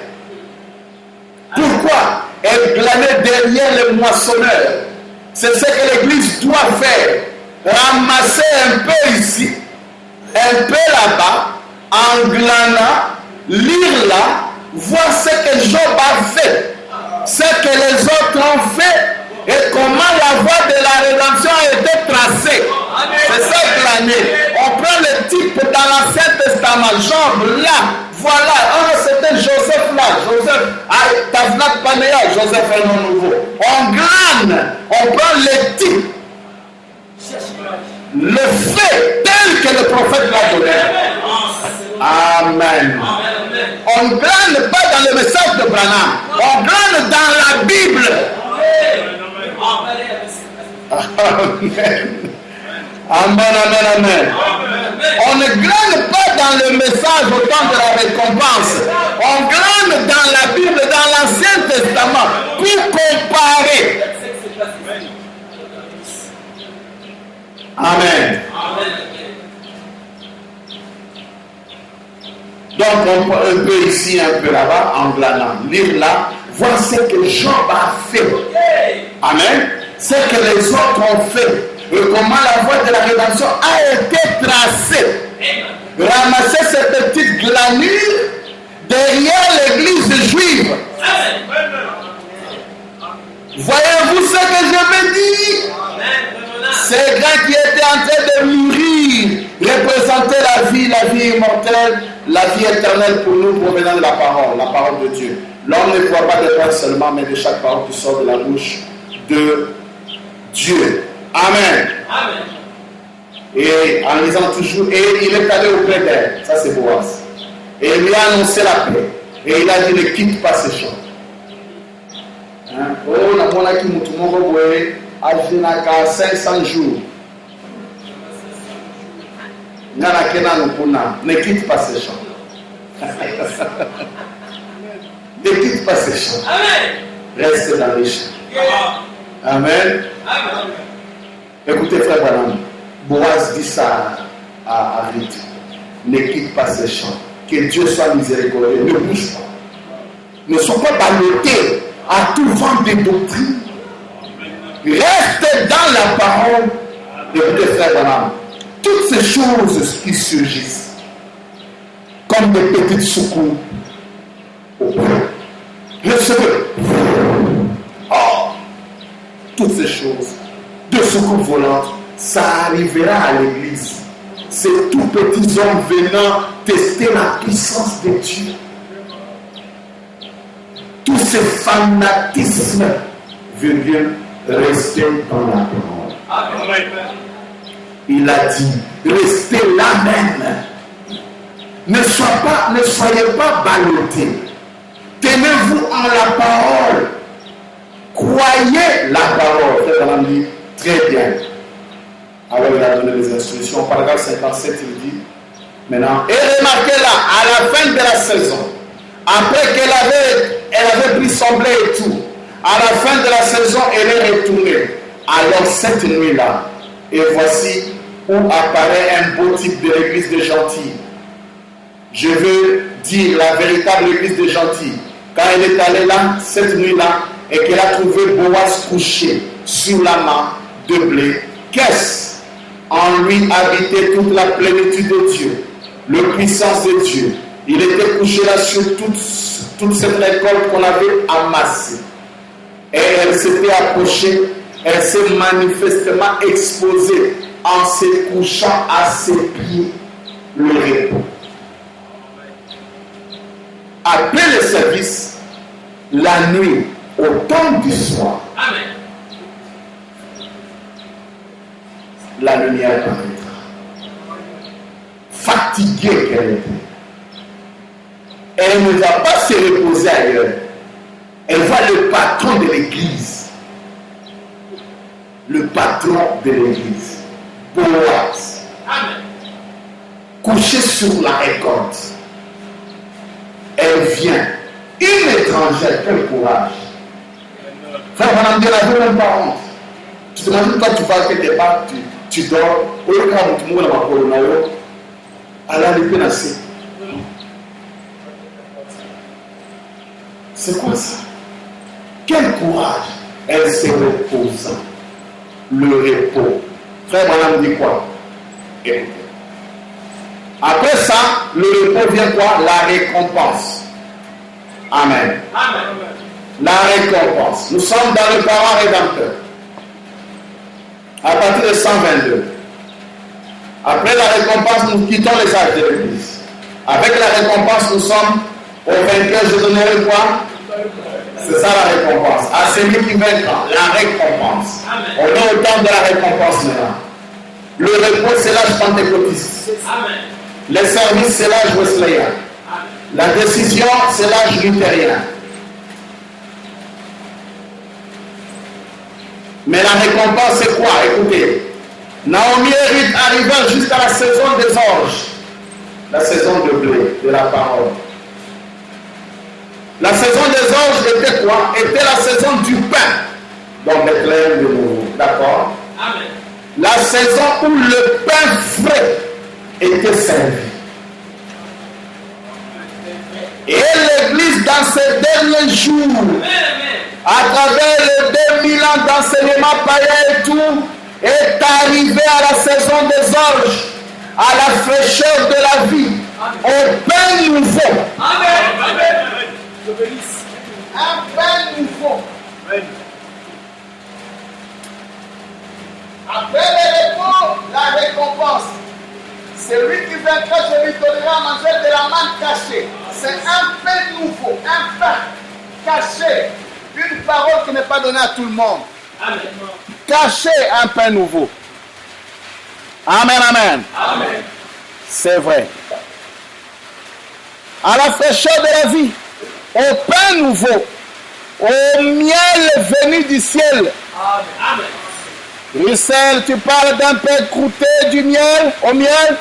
Pourquoi? Elle glanait derrière le moissonneur. C'est ce que l'Église doit faire. Ramasser un peu ici, un peu là-bas, en glanant, lire là, voir ce que Job a fait, ce que les autres ont fait et comment la voie de la rédemption a été tracée. C'est ça glaner. On prend le type dans l'Ancien Testament, Job là, voilà, c'était Joseph là, Joseph, Tavnat Panéa, Joseph est un nom nouveau. On glane, on prend le type, le fait tel que le prophète l'a donné. Amen. On ne glane pas dans le message de Branham, on glane dans la Bible. Amen. Amen, amen, amen. On ne glane pas dans le message au temps de la récompense. On glane dans la Bible, dans l'Ancien Testament, pour comparer. Amen. Donc on peut ici, un peu là-bas, en glanant, lire là, voir ce que Job a fait. Amen. Ce que les autres ont fait. Et comment la voie de la rédemption a été tracée. Ramasser cette petite glanure derrière l'église juive. Voyez-vous ce que je veux dire? Ces gars qui étaient en train de mourir représentaient la vie immortelle, la vie éternelle pour nous provenant de la parole de Dieu. L'homme ne croit pas de pain seulement, mais de chaque parole qui sort de la bouche de Dieu. Amen. Amen. Et en lisant toujours, et il est allé auprès d'elle, ça c'est Boaz. Et il lui a annoncé la paix. Et il a dit, ne quitte pas ces champs. Oh, on a mon qui a 500 jours. Ne quitte pas ces champs. Ne quitte pas ces champs. Reste dans les champs. Amen. Amen. Écoutez, frère Branham, Boaz dit ça à Ruth. Ne quitte pas ces champs. Que Dieu soit miséricordieux. Ne bouge pas. Ne sois pas ballotté à tout vent des doctrines. Reste dans la parole. Écoutez, frère Branham, toutes ces choses qui surgissent comme des petites secours au point. Recevez. Oh, toutes ces choses de secours volantes, ça arrivera à l'église. Ces tout petits hommes venant tester la puissance de Dieu. Tous ces fanatismes viennent rester dans la parole. Il a dit, restez là même. Ne soyez pas ballottés. Tenez-vous en la parole. Croyez la parole. On a dit très bien. Alors il a donné les instructions. Paragraphe 57, il dit maintenant. Et remarquez là, à la fin de la saison, après qu'elle avait pris son blé et tout, à la fin de la saison, elle est retournée. Alors cette nuit-là, et voici où apparaît un beau type de l'église de gentils. Je veux dire la véritable église de gentils. Quand elle est allée là, cette nuit-là, et qu'elle a trouvé Boaz couché sur la main de blé, qu'est-ce? En lui habitait toute la plénitude de Dieu, la puissance de Dieu. Il était couché là sur toute cette récolte qu'on avait amassée. Et elle s'était approchée, elle s'est manifestement exposée en se couchant à ses pieds le repos. Après le service, la nuit, au temps du soir, amen, la lumière paraîtra. Fatiguée qu'elle était, elle ne va pas se reposer ailleurs. Elle voit le patron de l'église. Le patron de l'église. Boaz. Amen. Couché sur la récolte. Elle vient. Une étrangère, quel courage. Frère, madame, Dieu n'avait même pas honte. Tu t'imagines quand tu vas que tes pas, tu dors, au lieu quand tu mourras dans ma colonne, à la libération. C'est quoi ça? Quel courage! Elle se repose. Le repos. Frère, madame dit quoi? Après ça, le repos vient quoi? La récompense. Amen. Amen. La récompense. Nous sommes dans le parent rédempteur. À partir de 122. Après la récompense, nous quittons les âges de l'Église. Avec la récompense, nous sommes au vainqueur. Je donnerai quoi? C'est ça la récompense. À celui qui vaincra, la récompense. Amen. On est au temps de la récompense maintenant. Le repos, c'est l'âge pentecôtiste. Amen. Les services, c'est l'âge wesleyan. Amen. La décision, c'est l'âge luthérien. Mais la récompense, c'est quoi? Écoutez. Naomi et Ruth arrivèrent jusqu'à la saison des orges. La saison de blé, de la parole. La saison des orges était quoi? Était la saison du pain. Donc Bethléem de nouveau. D'accord? Amen. La saison où le pain frais était servi. Et l'Église, dans ces derniers jours, à travers les 2000 ans d'enseignement païen et tout, est arrivée à la saison des orges, à la fraîcheur de la vie, au pain nouveau. Amen. Amen. Un pain nouveau. Après le repos, la récompense. Celui qui vaincra, je lui donnerai à manger de la manne cachée. C'est un pain nouveau, un pain caché. Une parole qui n'est pas donnée à tout le monde. Amen. Caché, un pain nouveau. Amen, amen. Amen. C'est vrai. À la fraîcheur de la vie, au pain nouveau, au miel venu du ciel. Amen. Russell, tu parles d'un pain croûté du miel, au miel.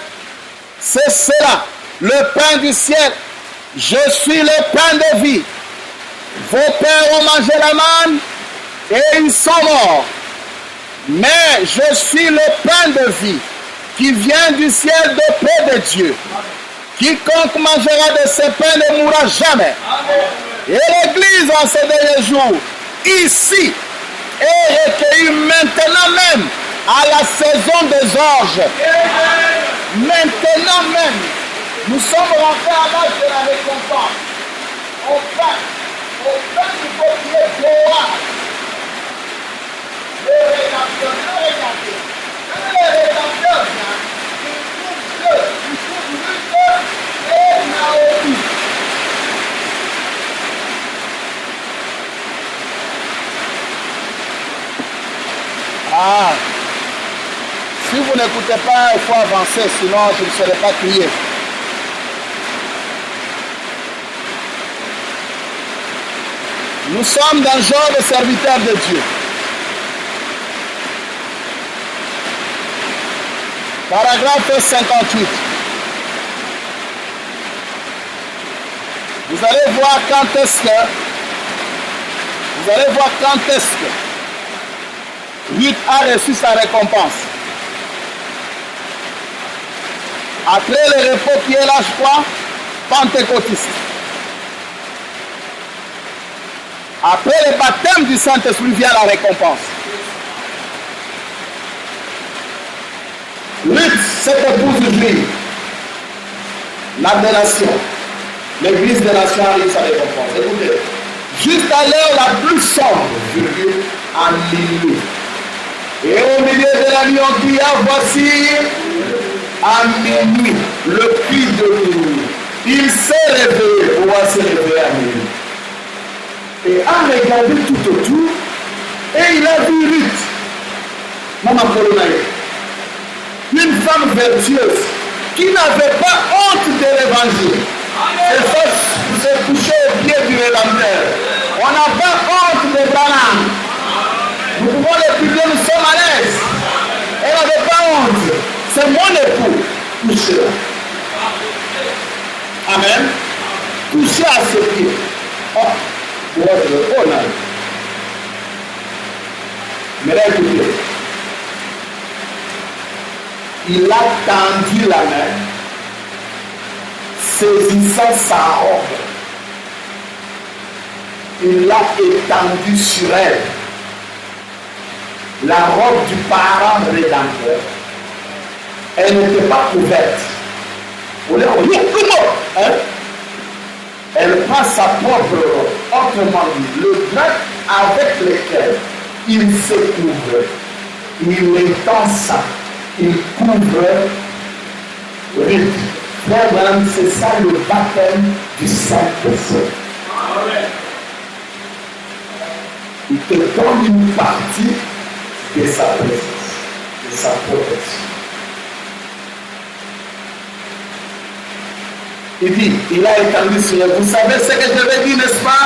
C'est cela, le pain du ciel. Je suis le pain de vie. Vos pères ont mangé la manne et ils sont morts. Mais je suis le pain de vie qui vient du ciel de paix de Dieu. Quiconque mangera de ce pain ne mourra jamais. Et l'Église en ces derniers jours, ici, est recueillie maintenant même à la saison des orges. Maintenant même, nous sommes rentrés à l'âge de la récompense. Au pain du peuple Boaz. Le rédempteur, le rédempteur vient, il trouve Ruth et Naomi. Ah, si vous n'écoutez pas, il faut avancer, sinon je ne serai pas crié. Nous sommes dans le genre de serviteurs de Dieu. Paragraphe 58. Vous allez voir quand est-ce que Ruth a reçu sa récompense. Après le repos qui est l'âge quoi? Pentecôtiste. Après le baptême du Saint-Esprit vient la récompense. Ruth, cette épouse de Juif, la nation, l'église des nations arrive sa récompense. Écoutez, juste à l'heure la plus sombre, virgule, à minuit. Et au milieu de la nuit, on cria, voici à minuit le cri de l'eau. Il s'est réveillé, voici s'est réveillé à minuit. Et a regardé tout autour, et il a vu Ruth, Maman Colonaï, une femme vertueuse qui n'avait pas honte de l'évangile. Elle s'est couchée au pied du Rédempteur. On On n'a pas honte de Branham. Nous pouvons le publier, nous sommes à l'aise. Elle n'avait pas honte. C'est mon époux. Touchez-le. Amen. Touchez à ses pieds. Oh, là. Mais là, écoutez. Il a tendu la main, saisissant sa robe. Il l'a étendue sur elle. La robe du parent rédempteur. Elle n'était pas couverte. Elle prend sa propre robe. Autrement dit, le drap avec lequel il se couvre, il étend ça. Il couvre rite. Frère Branham, c'est ça le baptême du Saint-Esprit. Il te donne une partie de sa présence, de sa protection. Il dit, il a étendu sur elle. Vous savez ce que je vais dire, n'est-ce pas?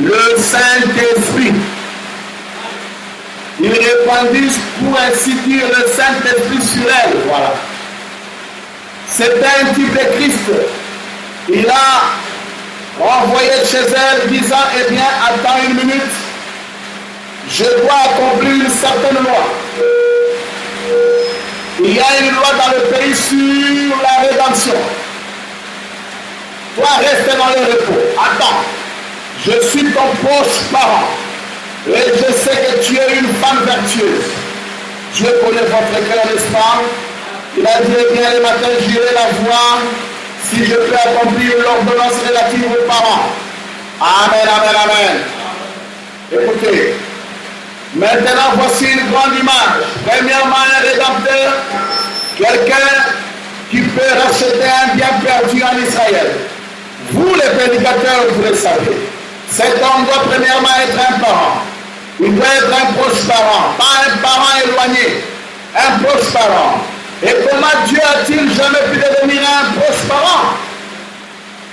Le Saint-Esprit. Il répandit, pour ainsi dire, le Saint-Esprit sur elle. Voilà. C'était un type de Christ. Il a renvoyé chez elle, disant, eh bien, attends une minute. Je dois accomplir une certaine loi. Il y a une loi dans le pays sur la rédemption. Toi, reste dans le repos. Attends. Je suis ton proche parent. Et je sais que tu es une femme vertueuse. Dieu connaît votre cœur, n'est-ce pas? Il a dit, eh bien, le matin, j'irai la voir si je peux accomplir l'ordonnance relative aux parents. Amen, amen, amen. Écoutez, maintenant, voici une grande image. Premièrement, un rédempteur, quelqu'un qui peut racheter un bien perdu en Israël. Vous, les prédicateurs, vous le savez. Cet homme doit premièrement être un parent. Il doit être un proche parent, pas un parent éloigné, un proche parent. Et comment Dieu a-t-il jamais pu devenir un proche parent?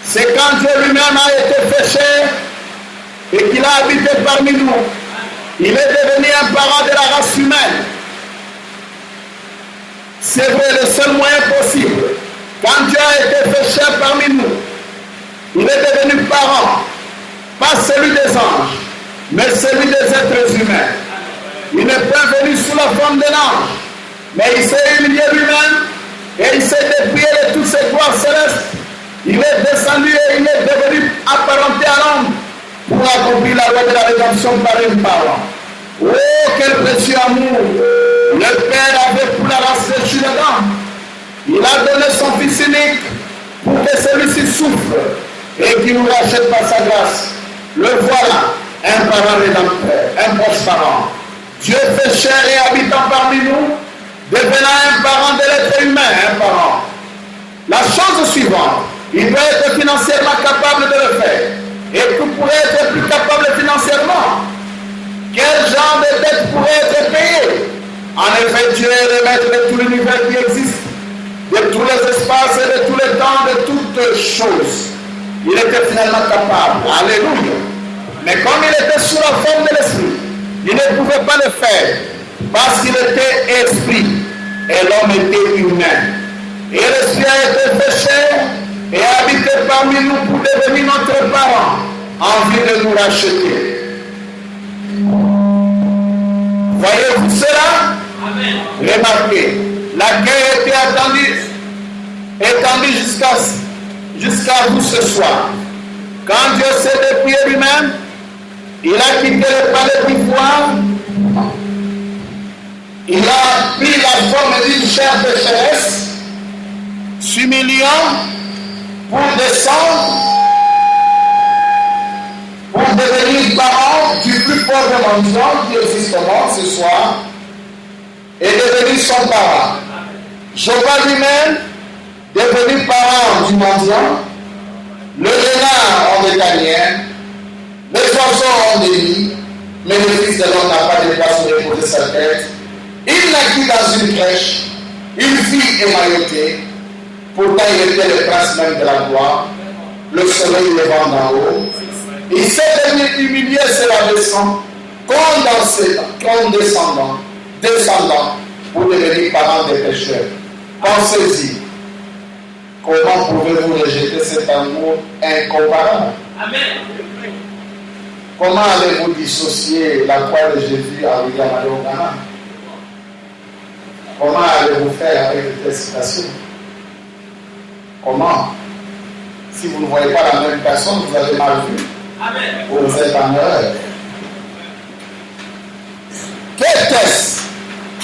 C'est quand Dieu lui-même a été péché et qu'il a habité parmi nous. Il est devenu un parent de la race humaine. C'est vrai, le seul moyen possible. Quand Dieu a été péché parmi nous, il est devenu parent, pas celui des anges, mais celui des êtres humains. Il n'est pas venu sous la forme d'un ange, mais il s'est humilié lui-même et il s'est dépouillé de toutes ses gloires célestes. Il est descendu et il est devenu apparenté à l'homme pour accomplir la loi de la rédemption par une parole. Oh, quel précieux amour! Le Père avait pour la race déchue dedans. Il a donné son Fils unique pour que celui-ci souffre et qu'il nous rachète par sa grâce. Le voilà, un parent rédempteur, un proche parent. Dieu fait chair et habitant parmi nous, devenant un parent de l'être humain, un parent. La chose suivante, il doit être financièrement capable de le faire. Et vous pourrez être plus capable financièrement. Quel genre de dette pourrait être payé? En effet, Dieu est le maître de tout l'univers qui existe, de tous les espaces et de tous les temps, de toutes choses. Il était finalement capable. Alléluia. Mais comme il était sous la forme de l'esprit, il ne pouvait pas le faire parce qu'il était esprit et l'homme était humain. Et l'esprit a été péché et a habité parmi nous pour devenir notre parent en vue de nous racheter. Voyez-vous cela? Amen. Remarquez, la guerre était étendue jusqu'à vous ce soir. Quand Dieu s'est dépouillé lui-même, il a quitté le palais d'ivoire, il a pris la forme d'une chair pécheresse, s'humiliant pour descendre, pour devenir parent du plus pauvre mendiant qui existe au monde ce soir, et devenir son parent. Jéhovah lui-même, devenu parent du mendiant, le renard en bétanien, les oiseaux ont des nids, mais le Fils de l'homme n'a pas de place pour reposer sa tête. Il naquit dans une crèche, une fille émaillotée, pourtant il était le prince même de la gloire, le soleil levant d'en haut, Il s'est humilié, se l'abaissant, descendant, pour devenir parent des pécheurs. Pensez-y, comment pouvez-vous rejeter cet amour incomparable? Amen. Comment allez-vous dissocier la croix de Jésus à William Alogana? Comment allez-vous faire avec cette citation? Comment? Si vous ne voyez pas la même personne, vous avez mal vu. Amen. Vous êtes en erreur. Qu'était-ce?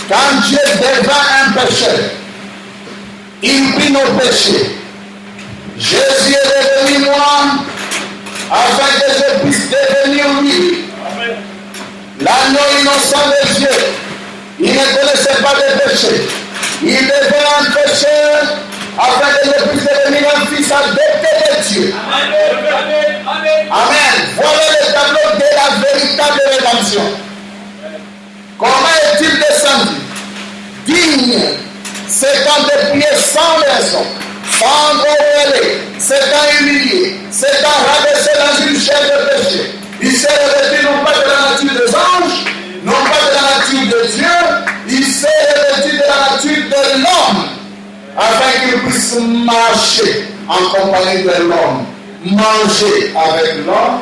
Quand Dieu devint un pécheur, il prit nos péchés. Jésus est devenu moi, afin que je puisse devenir lui. Amen. L'agneau innocent de Dieu. Il ne connaissait pas de péché. Il devint un pécheur, afin que je puisse devenir un fils adopté de Dieu. Amen. Amen. Amen. Voilà le tableau de la véritable rédemption. Comment est-il descendu? Digne, s'étant déplié sans raison, sans groller, s'étant humilié, s'étant rabaissé dans une chair de péché. Il s'est revêtu non pas de la nature des anges, non pas de la nature de Dieu, il s'est revêtu de la nature de l'homme, afin qu'il puisse marcher en compagnie de l'homme, manger avec l'homme,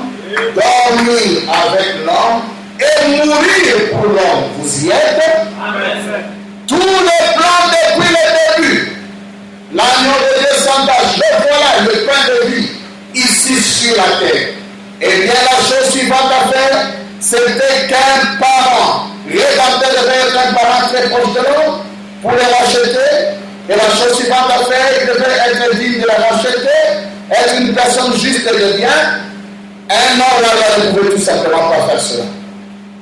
dormir avec l'homme et mourir pour l'homme. Vous y êtes? Amen. Tous les plans depuis le début, l'agneau de descendage, le voilà, le pain de vie, ici sur la terre. Et bien la chose suivante à faire, c'était qu'un parent, rédempteur devait être un parent très proche de l'homme pour les racheter. Et la chose suivante à faire, il devait être digne de la racheter, être une personne juste et de bien. Un homme là ne pouvait tout simplement pas faire cela.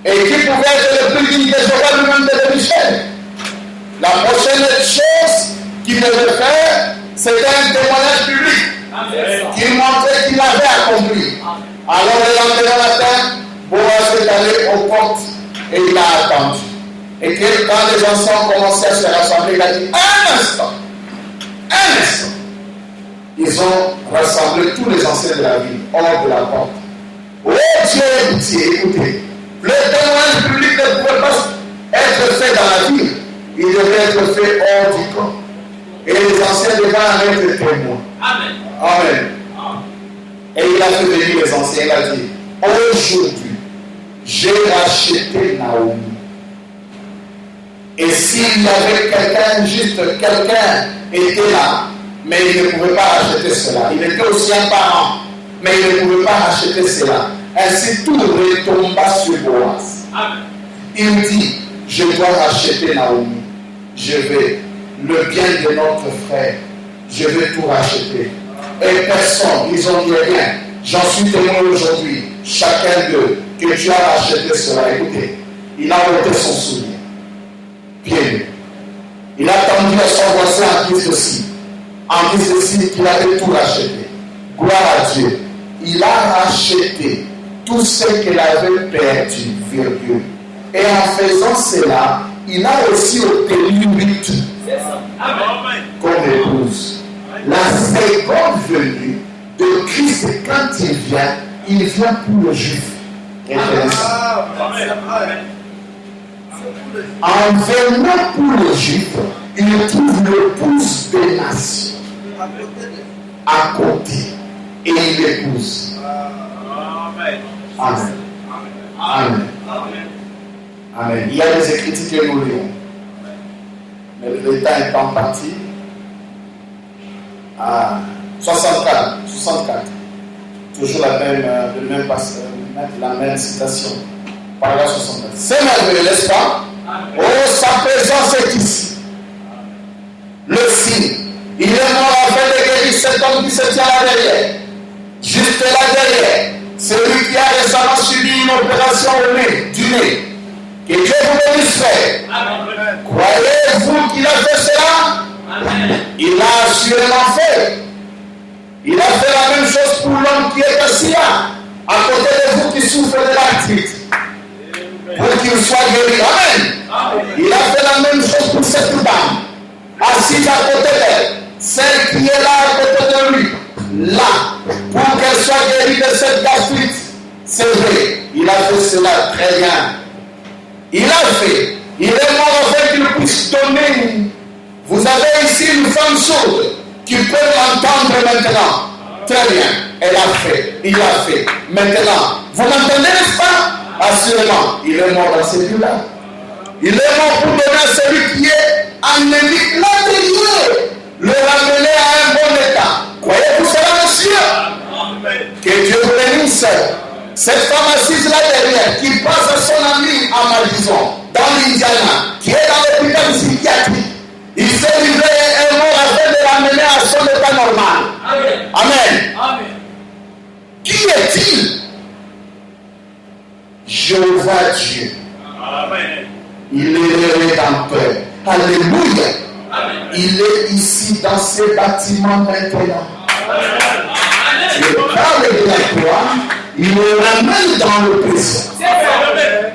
Et qui pouvait être le plus digne de Jéhovah lui-même de Michel? La prochaine chose qu'il devait faire, c'était un témoignage public qui montrait qu'il avait accompli. Alors le lendemain matin, Boaz est allé aux portes et il a attendu. Et que quand les enfants commençaient à se rassembler, il a dit un instant. Ils ont rassemblé tous les anciens de la ville hors de la porte. Oh Dieu, écoutez, le témoignage public ne pouvait pas être fait dans la ville. Il devait être fait hors du camp. Et les anciens devaient en être témoins. Amen. Amen. Et il a fait venir les anciens. Il a dit, aujourd'hui, j'ai racheté Naomi. Et s'il y avait quelqu'un était là, mais il ne pouvait pas racheter cela. Il était aussi un parent, mais il ne pouvait pas racheter cela. Ainsi tout retomba sur Boaz. Amen. Il dit, je dois racheter Naomi. Je vais, le bien de notre frère, je vais tout racheter. Et personne, ils ont dit rien. J'en suis témoin aujourd'hui, chacun d'eux, que tu as racheté cela. Écoutez, il a ôté son souvenir. Bien. Il a tendu à son voisin en disant aussi qu'il avait tout racheté. Gloire à Dieu. Il a racheté tout ce qu'il avait perdu, virgule. Et en faisant cela, il a aussi obtenu tout comme épouse. La seconde venue de Christ, quand il vient pour le juif. En venant pour le juif, il trouve l'épouse des nations à côté et il l'épouse. Amen. Amen. Amen. Il y a des Écritures que nous lisons. Mais le temps étant parti à 64. Toujours la même citation. Paragraphe 64. C'est merveilleux, n'est-ce pas? Oh, sa présence est ici. Le signe. Il est mort afin de guérir cet homme qui se tient là derrière. Juste là derrière. Celui qui a récemment subi une opération du nez. Que Dieu vous bénisse, frère. Croyez-vous qu'il a fait cela? Amen. Il l'a assurément fait. Il a fait la même chose pour l'homme qui est assis là, à côté de vous qui souffre de l'arthrite. Pour qu'il soit guéri. Amen. Il a fait la même chose pour cette dame, assise à côté d'elle. Celle qui est là à côté de lui. Là, pour qu'elle soit guérie de cette gastrite. C'est vrai, il a fait cela très bien. Il a fait. Il est mort afin qu'il puisse donner. Vous avez ici une femme sourde qui peut m'entendre maintenant. Très bien, elle a fait. Il a fait. Maintenant, vous m'entendez, n'est-ce pas? Assurément, il est mort dans ces lieux-là. Il est mort pour donner à celui qui est anémique l'intérieur, le ramener à un bon état. Croyez-vous cela, monsieur? Que Dieu vous bénisse. Cette femme assise là derrière, qui passe à son ami en Madison, dans l'Indiana, qui est dans l'hôpital psychiatrique, il s'est livré un mort afin de l'amener à son état normal. Amen. Amen. Amen. Qui est-il? Jéhovah Dieu. Amen. Il est le Rédempteur. Alléluia. Amen. Il est ici dans ces bâtiments maintenant. Je parle de la croix. Il le ramène dans le péché.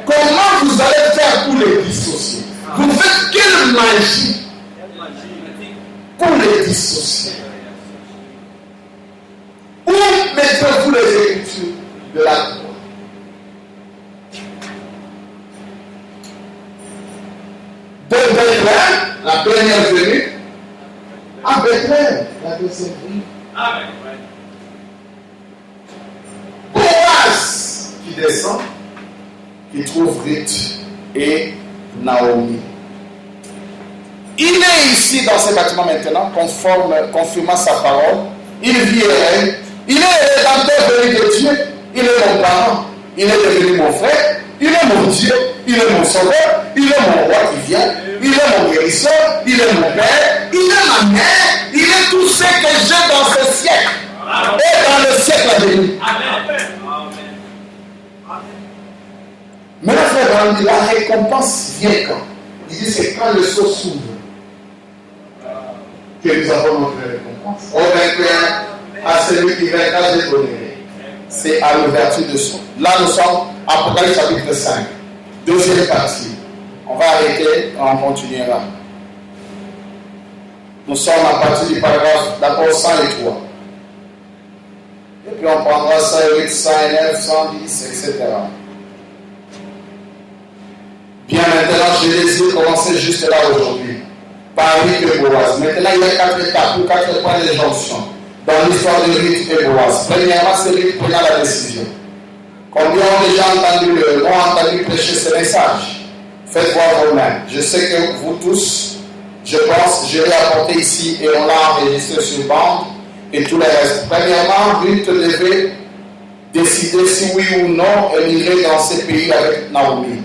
Comment vous allez faire pour les dissocier? Vous faites quelle magie pour les dissocier? Où mettez-vous les Écritures de la croix? De Bethléem, la première venue, à Bethléem, la deuxième venue. Amen. Boaz qui descend, qui trouve Ruth et Naomi. Il est ici dans ce bâtiment maintenant, confirmant sa parole. Il vit et règne. Il est le rédempteur venu de Dieu. Il est mon parent. Il est devenu mon frère. Il est mon Dieu. Il est mon sauveur. Il est mon roi qui vient. Il est mon guérisseur. Il est mon père. Il est ma mère. Il est tout ce que j'ai dans ce siècle. Et dans le siècle à venir. Amen. Mais là, frère, la récompense vient quand? Il dit c'est quand le sceau s'ouvre que nous avons notre récompense. Au vainqueur, à celui qui vaincra, je donnerai. C'est à l'ouverture de sceau. Là, nous sommes Apocalypse chapitre 5. Deuxième partie. On va arrêter, on continuera. Nous sommes à partir du paragraphe d'abord 103. Et puis on prendra 108, 109, 110, etc. Bien, maintenant, je désire commencer juste là aujourd'hui. Par Ruth et Boaz. Maintenant, il y a 4 étapes ou 4 points de jonction dans l'histoire de Ruth et Boaz. Premièrement, c'est Ruth prenant la décision. Combien ont déjà entendu prêcher ce message? Faites voir vos-mêmes. Je sais que vous tous, je pense, je l'ai apporté ici et on l'a enregistré sur bande et tout le reste. Premièrement, Ruth devait décider si oui ou non elle irait dans ces pays avec Naomi.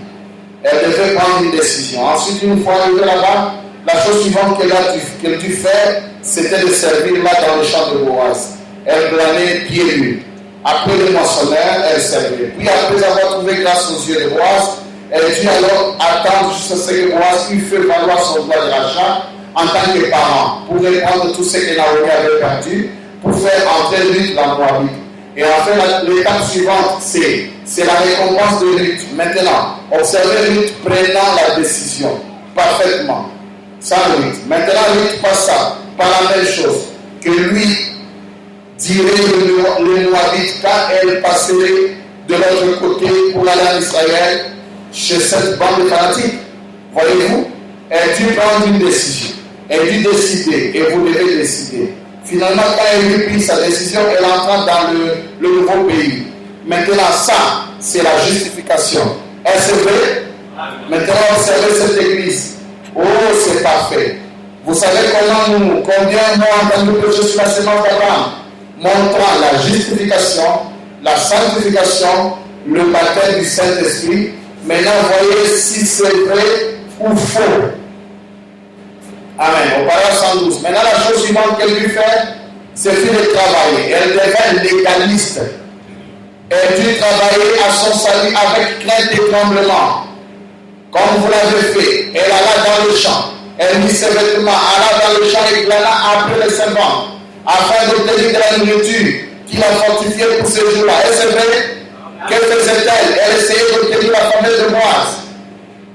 Elle devait prendre une décision. Ensuite, une fois arrivée là-bas, la chose suivante qu'elle a dû faire, c'était de servir là dans le champ de Boaz. Elle glanait pieds nus. Après le moissonneur, elle servait. Puis après avoir trouvé grâce aux yeux de Boaz, elle dut alors attendre jusqu'à ce que Boaz eût fait valoir son droit de rachat en tant que parent, pour répondre tout ce que Naomi avait perdu, pour faire entrer Ruth dans le Moabit. Et enfin, l'étape suivante, c'est la récompense de Ruth. Maintenant, observez Ruth prenant la décision parfaitement. Sans Ruth. Maintenant, Ruth passa par la même chose que lui dirait le Moabite quand elle passerait de l'autre côté pour aller en Israël chez cette bande fanatiques. Voyez-vous, elle dut prendre une décision. Elle dut décider et vous devez décider. Finalement, quand elle eut pris sa décision, elle entra dans le nouveau pays. Maintenant, ça, c'est la justification. Est-ce vrai? Maintenant, observez cette église. Oh, c'est parfait. Vous savez combien m'ont entendu prêcher sur la sémence d'Abraham, montrant la justification, la sanctification, le baptême du Saint-Esprit. Maintenant, voyez si c'est vrai ou faux. Amen. Au paragraphe 112. Maintenant, la chose suivante qu'elle dut faire, c'est de travailler. Elle devint légaliste. Elle dut travailler à son salut avec crainte et tremblement. Comme vous l'avez fait, elle alla dans le champ. Elle mit ses vêtements, alla dans le champ et glana après les servants, afin d'obtenir de la nourriture qu'il a fortifiée pour ces jours-là. Et c'est vrai, que faisait-elle? Elle essayait d'obtenir la famille de Boaz.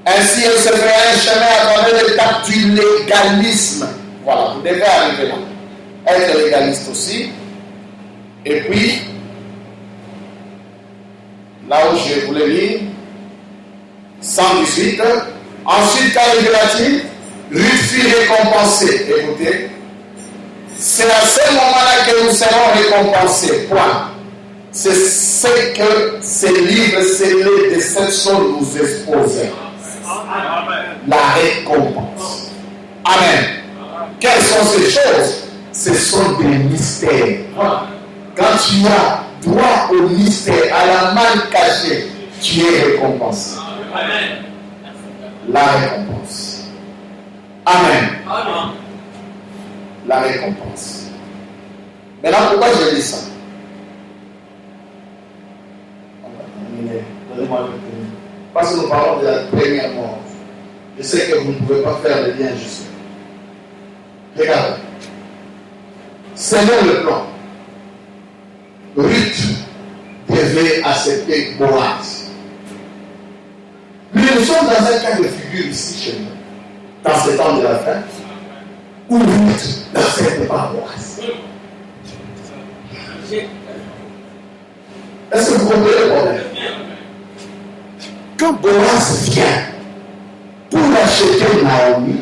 Ainsi, elle se fait un chemin à travers l'étape du légalisme. Voilà, vous devez arriver là. Être légaliste aussi. Et puis, là où je voulais lire, 118. Ensuite, qu'arrivera-t-il? Ruth fut récompensée. Écoutez, c'est à ce moment-là que nous serons récompensés. Point. C'est ce que ces livres scellés de cette chose nous exposent. La récompense. Amen. Quelles sont ces choses? Ce sont des mystères. Quand tu as droit au mystère, à la main cachée, tu es récompensé. Amen. La récompense. Amen. Amen. La récompense. Maintenant, pourquoi je dis ça? Donnez-moi le premier. Parce que nous parlons de la première mort. Je sais que vous ne pouvez pas faire le lien juste. Regardez. Selon le plan, Ruth devait accepter Boaz. Mais nous sommes dans un cas de figure ici chez nous, dans ce temps de la fin, où Ruth n'accepte pas Boaz. Est-ce que vous comprenez le problème? Quand Boaz vient pour acheter Naomi,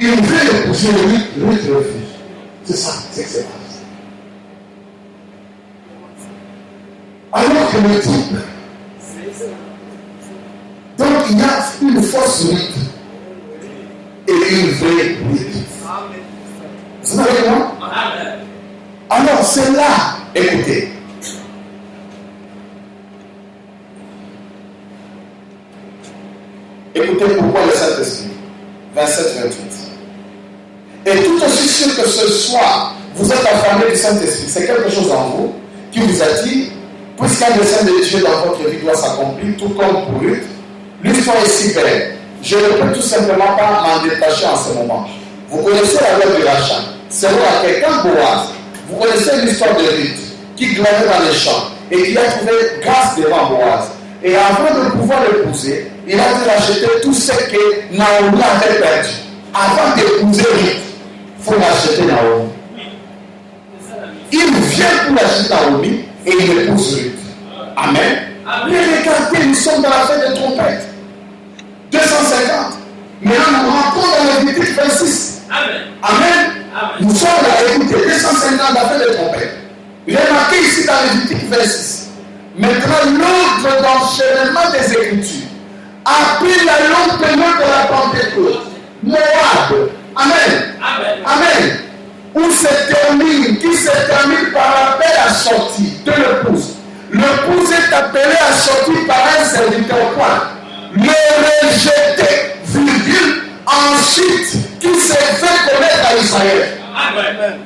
il veut épouser Ruth refuse. C'est ça, c'est que c'est pas ça. Alors que le type, donc il y a une fausse Ruth et une vraie Ruth. Vous savez moi? Alors c'est là, écoutez. Écoutez pourquoi le Saint-Esprit. 27-28. Et tout aussi sûr que ce soir, vous êtes affamés du Saint-Esprit, c'est quelque chose en vous qui vous attire, puisqu'un dessein de Dieu dans votre vie doit s'accomplir, tout comme pour Ruth. L'histoire est si belle. Je ne peux tout simplement pas m'en détacher en ce moment. Vous connaissez la loi du rachat. Selon laquelle, quand Boaz, vous connaissez l'histoire de Ruth, qui glanait dans les champs et qui a trouvé grâce devant Boaz. Et avant de pouvoir l'épouser, il a dû racheter tout ce que Naomi avait perdu. Avant d'épouser Ruth, il faut racheter Naomi. Il vient pour acheter Naomi et il épouse Ruth. Amen. Mais regardez, nous sommes dans la fête de trompette. 250. Maintenant, nous rentrons dans Lévitique 26. Amen. Amen. Nous sommes là, écoutez, 250 dans la fête de trompette. Remarquez ici dans Lévitique 26. Maintenant, l'ordre d'enchaînement des Écritures a pris la longue période de la Pentecôte. Moab. Amen. Amen. Amen. Où se termine, qui se termine par appel à sortir de l'épouse. L'épouse est appelée à sortir par un serviteur point. Le rejeter, virgule, ensuite, qui s'est fait connaître à Israël. Amen.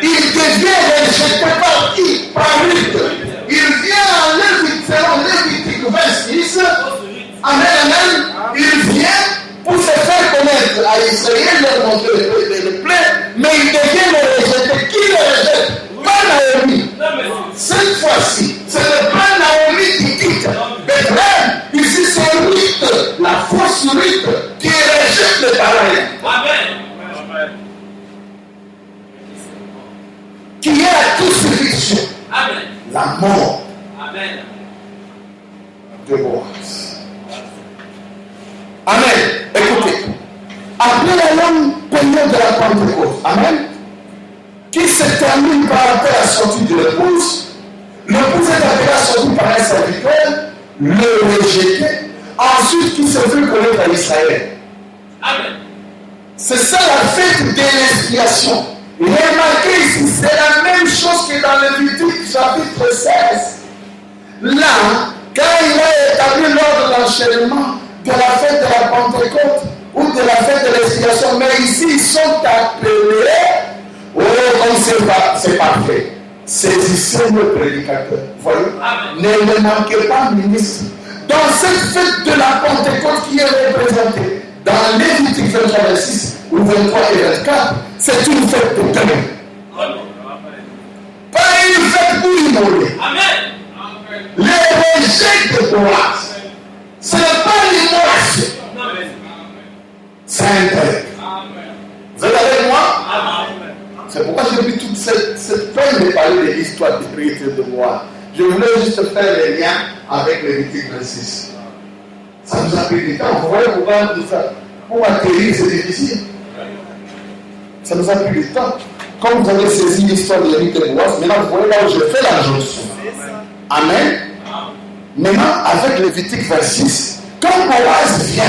Il devient rejeté par qui? Par Ruth. Il vient en Lévitique 26. Amen, amen. Il vient pour se faire connaître à Israël, leur montrer le plein, mais il devient le rejeté. Qui le rejette? Pas Naomi. Cette fois-ci, c'est le pas Naomi qui quitte Bethléem. Ici, c'est Ruth, la fausse Ruth, qui rejette le pareil. Amen. Qui est la crucifixion. Amen. La mort. Amen. De Boaz. Amen. Écoutez. Après la longue période de la Pentecôte, amen, qui se termine par appel à sortir de l'épouse, l'épouse est appelée à sortir par un serviteur, le rejeter, ensuite qui se fait connaître à Israël. Amen. C'est ça la fête de l'expiation. Remarquez ici, c'est la même chose que dans Lévitique chapitre 16. Là, quand il a établi l'ordre d'enchaînement de la fête de la Pentecôte ou de la fête de l'expiation, mais ici ils sont appelés, oh, comme c'est parfait. Saisissez le prédicateur. Voyez, ne manquez pas, ministre. Dans cette fête de la Pentecôte qui est représentée dans Lévitique 23, 26 ou 23 et 24, c'est une fête de demain. Pas une fête pour immoler. Les rejets de Boaz, ce n'est pas l'immolation. C'est un trait. Vous êtes avec moi? C'est pourquoi j'ai pris toute cette peine de parler de l'histoire de Ruth et de Boaz. Je voulais juste faire les liens avec Lévitique 26. Ça nous a pris du temps. Vous voyez pourquoi tout ça? Pour atterrir, c'est difficile. Ça nous a pris du temps. Comme vous avez saisi l'histoire de Lévitique et Boaz, maintenant vous voyez là où je fais la jonction. Amen. Maintenant, avec Lévitique 26, quand Boaz vient,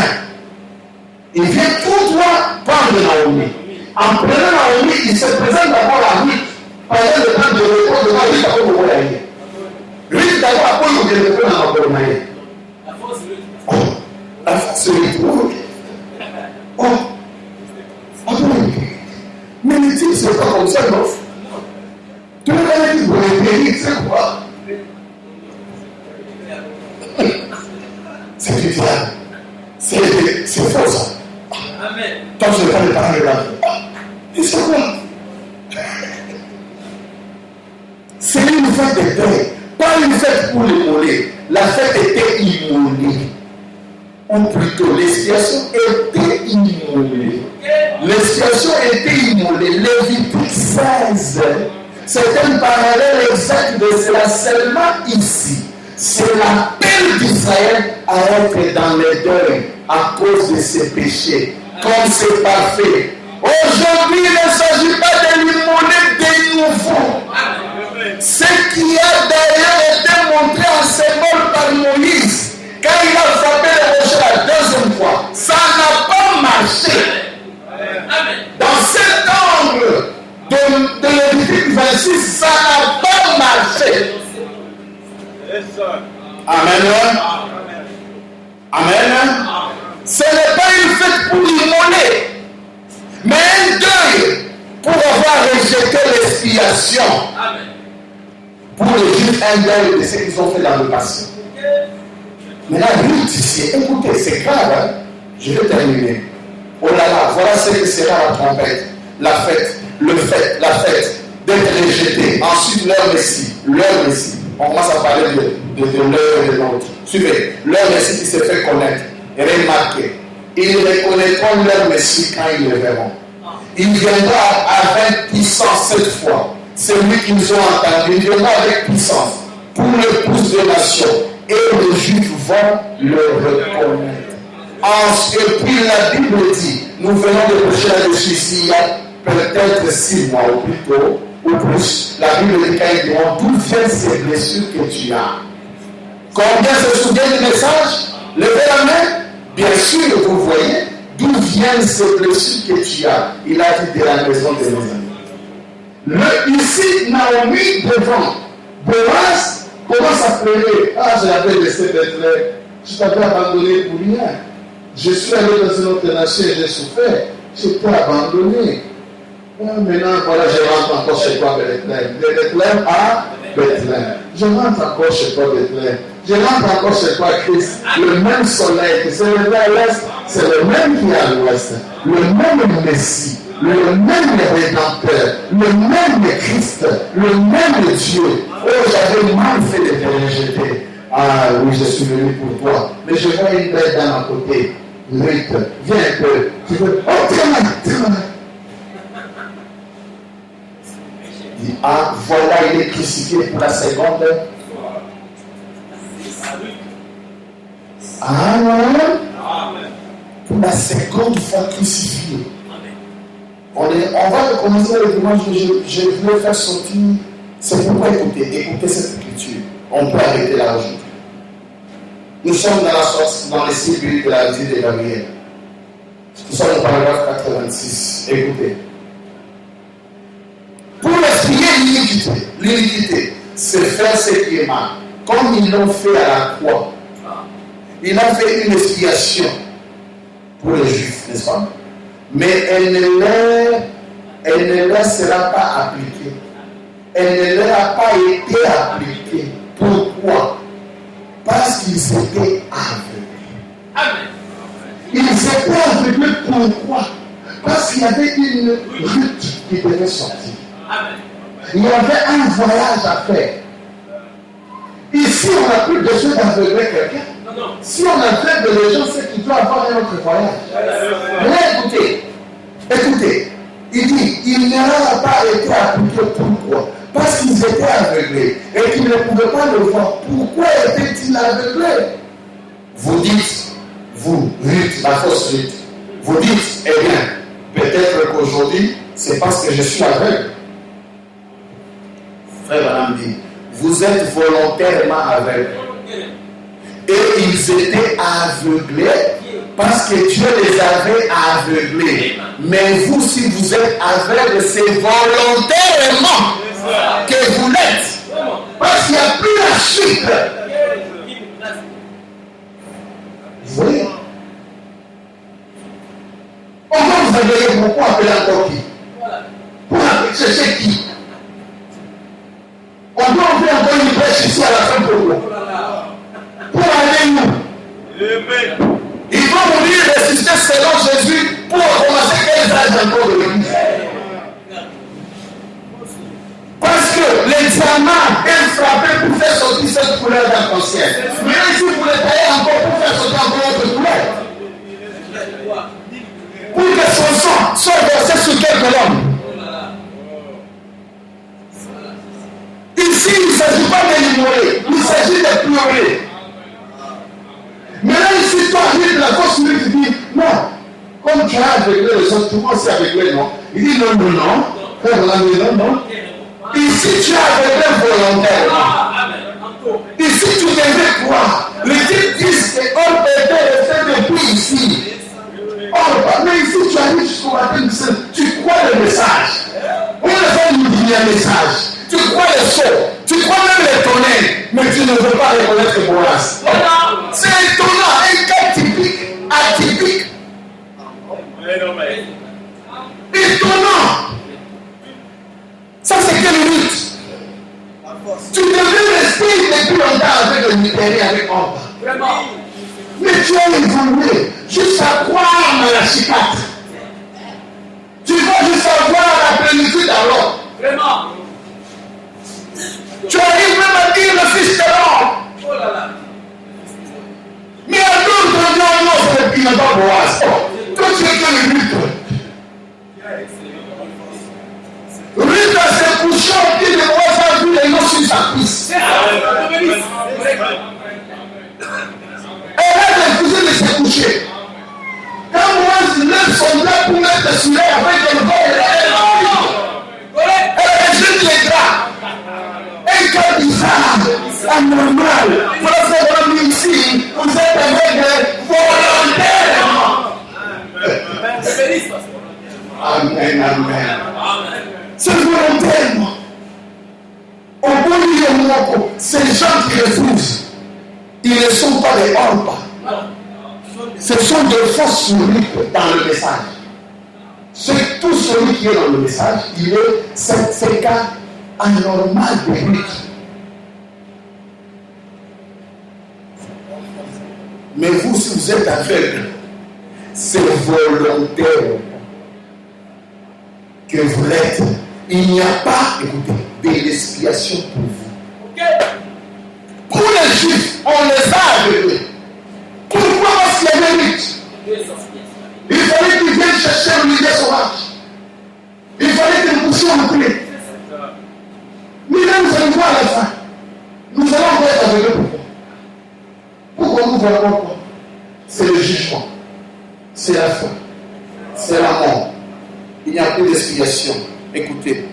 il vient tout droit prendre Naomi. En prenant Naomi, il se présente d'abord à Ruth. Pendant le temps de repos de Ruth, d'abord au Moulaï. Ruth d'abord à Paul, il repos dans le Moulaï. La force Ruth. Oh, la force Ruth. Oh, ah bon. Mais les types, c'est pas comme ça, non? Tu veux aller dire, vous les périr, c'est quoi? C'est du diable. C'est faux, ça. Amen. Quand je ne vais pas les parler là. Et c'est quoi? C'est une fête de deuil, pas une fête pour l'immoler. La fête était immolée. Ou plutôt, l'expiation était immolée. L'expiation était immolée. Lévitique 16, c'est un parallèle exact de cela seulement ici. C'est l'appel d'Israël à être dans les deuils à cause de ses péchés. Comme c'est parfait. Aujourd'hui, il ne s'agit pas de l'immoler de nouveau. Ce qui a d'ailleurs été montré en symbole par Moïse, quand il a frappé le rocher la deuxième fois, ça n'a pas marché. Dans cet angle de Lévitique 26, ça n'a pas marché. Amen. Amen. Ce n'est pas une fête pour l'immoler, mais un deuil pour avoir rejeté l'expiation. Pour les Juifs, un deuil de ce qu'ils ont fait dans le passé. Maintenant, Ruth ici, écoutez, c'est grave, hein? Je vais terminer. Oh là là, voilà ce que sera la trompette, la fête, la fête d'être rejeté. Ensuite, leur Messie. On commence à parler de l'heure et de l'autre. Suivez, leur Messie qui s'est fait connaître. Remarquez, ils reconnaîtront leur Messie quand ils le verront. Il viendra avec puissance cette fois. Celui qu'ils ont entendu, il viendra avec puissance pour l'épouse des nations. Et les Juifs vont le reconnaître. Et puis la Bible dit, nous venons de prêcher là-dessus ici, il y a peut-être 6 mois ou plus tôt, ou plus. La Bible dit quand ils diront, d'où viennent ces blessures que tu as? Combien se souviennent du message? Levez la main. Bien sûr, vous voyez, d'où viennent ces blessures que tu as? Il a dit de la maison de nos amis. Ici, Naomi devant Boaz commence à pleurer. Ah, je l'avais laissé Bethléem. Je t'avais abandonné pour rien. Je suis allé dans une autre nation et j'ai souffert. Je t'ai abandonné. Ah, maintenant, voilà, je rentre encore chez toi, Bethléem. De Bethléem à Bethléem. Je rentre encore chez toi, Bethléem. Je rentre encore chez toi, Christ. Le même soleil qui s'est levé à l'est, c'est le même qui est à l'ouest. Le même Messie, le même Rédempteur, le même Christ, le même Dieu. Oh, j'avais mal fait de te rejeter. Ah oui, je suis venu pour toi. Mais je vois une belle dame à côté. Ruth, viens un peu. Tu veux. Oh, tiens-moi. Il dit, ah, voilà, il est crucifié pour la seconde. Amen. Pour la seconde fois crucifié. On va recommencer le dimanche que je voulais faire sortir. C'est pourquoi écoutez cette écriture. On peut arrêter là aujourd'hui. Nous sommes dans la source, dans les cibles de la vie de Gabriel. Nous sommes au paragraphe 86. Écoutez. Pour expier l'iniquité, c'est faire ce qui est mal. Comme ils l'ont fait à la croix. Ils ont fait une expiation pour les Juifs, n'est-ce pas? Mais elle ne leur sera pas appliquée. Elle ne leur a pas été appliquée. Pourquoi? Parce qu'ils étaient aveuglés. Ils étaient aveuglés pourquoi? Parce qu'il y avait une route qui devait sortir. Il y avait un voyage à faire. Ici, on n'a plus besoin d'aveugler quelqu'un. Si on aveugle les gens, c'est qu'il doit avoir un autre voyage. Mais écoutez, il dit, il n'aura pas été appliqué pourquoi? Parce qu'ils étaient aveuglés et qu'ils ne pouvaient pas le voir. Pourquoi étaient-ils aveuglés? Vous dites, vous, Ruth, la fausse Ruth, vous dites, eh bien, peut-être qu'aujourd'hui, c'est parce que je suis aveugle. Frère Branham dit, vous êtes volontairement aveugles. Et ils étaient aveuglés parce que Dieu les avait aveuglés. Mais vous, si vous êtes aveugles, c'est volontairement que vous l'êtes. Parce qu'il n'y a plus la chute. Vous voyez? On va vous envoyer pourquoi appeler encore qui? Pour chercher qui? On doit ouvrir encore une brèche ici à la fin pour vous. Pour aller où? Ils vont mourir ressusciter selon Jésus pour commencer quels âges encore de l'église? Parce que les diamants est frappé pour faire sortir cette couleur d'arc-en-ciel. Mais si vous les taillez encore pour faire sortir encore autre couleur. Pour que son sang soit versé sur quelques hommes. Ici, il ne s'agit pas de l'ignorer, il s'agit de pleurer. Mais là, ici, toi, arrive la force lui qui dit, non, comme tu as aveuglé les autres, tout le monde s'est aveuglé, non? Il dit non, non, non. Frère, non, non. Ici, tu as aveuglé volontairement. Ici, tu devais croire. Les types disent qu'on peut rester depuis ici. Mais ici, tu arrives jusqu'au matin, tu crois le message. On ne fait nous dire un message. Tu crois les sauts, tu crois même les tonnerres, mais tu ne veux pas reconnaître Boaz. C'est étonnant, un cas typique, atypique. Étonnant. Ça, c'est quelle lutte? Tu devais rester depuis longtemps avec le Nigérie, avec Omba. Mais tu as évolué jusqu'à croire à la chicate. Tu vas jusqu'à voir la plénitude alors. Vraiment. Tu arrives même à dire le fils de l'homme. Oh là là. Mais à d'autres, non, c'est le pire dans Boaz. Toi, tu es que le lutte. Ruth s'est couché au pied de Boaz, a vu les noms sur sa piste. Elle a refusé de se coucher. Quand Boaz lève son bras pour mettre sur elle avec le corps, elle rejette les draps. Un cas bizarre, anormal. Voilà ce qu'on a mis ici. Vous êtes avec volontairement. Amen, amen. C'est volontairement. Au bout du moment, ces gens qui refusent, ils ne sont pas des hommes. Ce sont des fausses souris dans le message. C'est tout celui qui est dans le message, il est c'est cas anormal de lui. Mais vous, si vous êtes aveugle, c'est volontaire que vous l'êtes. Il n'y a pas, écoutez, de l'expiation pour vous. Pour les Juifs, on les a aveuglés. Pourquoi? Parce qu'il y avait lutte. Il fallait qu'ils viennent chercher l'idée sauvage. Il fallait qu'ils poussent en clé. Mais là, nous allons voir à la fin. Nous allons encore être aveuglés. Pourquoi nous voyons quoi? C'est le jugement. C'est la fin. C'est la mort. Il n'y a plus d'expiation. Écoutez.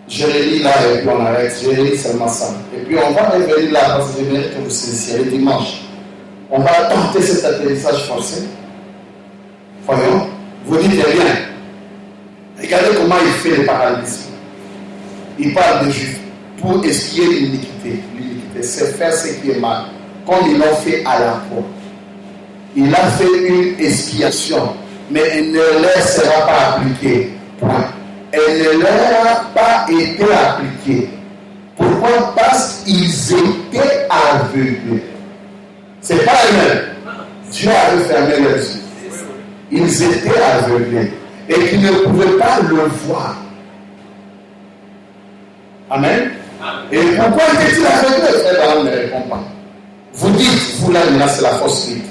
Je le lis là et puis on arrête. Je le lis seulement ça. Et puis on va revenir là parce que je mérite que vous saisissiez dimanche. On va tenter cet atterrissage forcé. Voyons. Vous dites rien. Regardez comment il fait le parallélisme. Il parle de Juifs pour expier l'iniquité. L'iniquité, c'est faire ce qui est mal. Comme ils l'ont fait à la croix. Il a fait une expiation, mais elle ne leur sera pas appliquée. Point. Elle ne leur a pas été appliquée. Pourquoi? Parce qu'ils étaient aveuglés. C'est pas eux-mêmes. Dieu avait fermé leurs yeux. Ils étaient aveuglés et qu'ils ne pouvaient pas le voir. Amen. Et pourquoi étaient-ils aveuglés? Frère ne répond pas. Vous dites, vous là, c'est la fausse vie.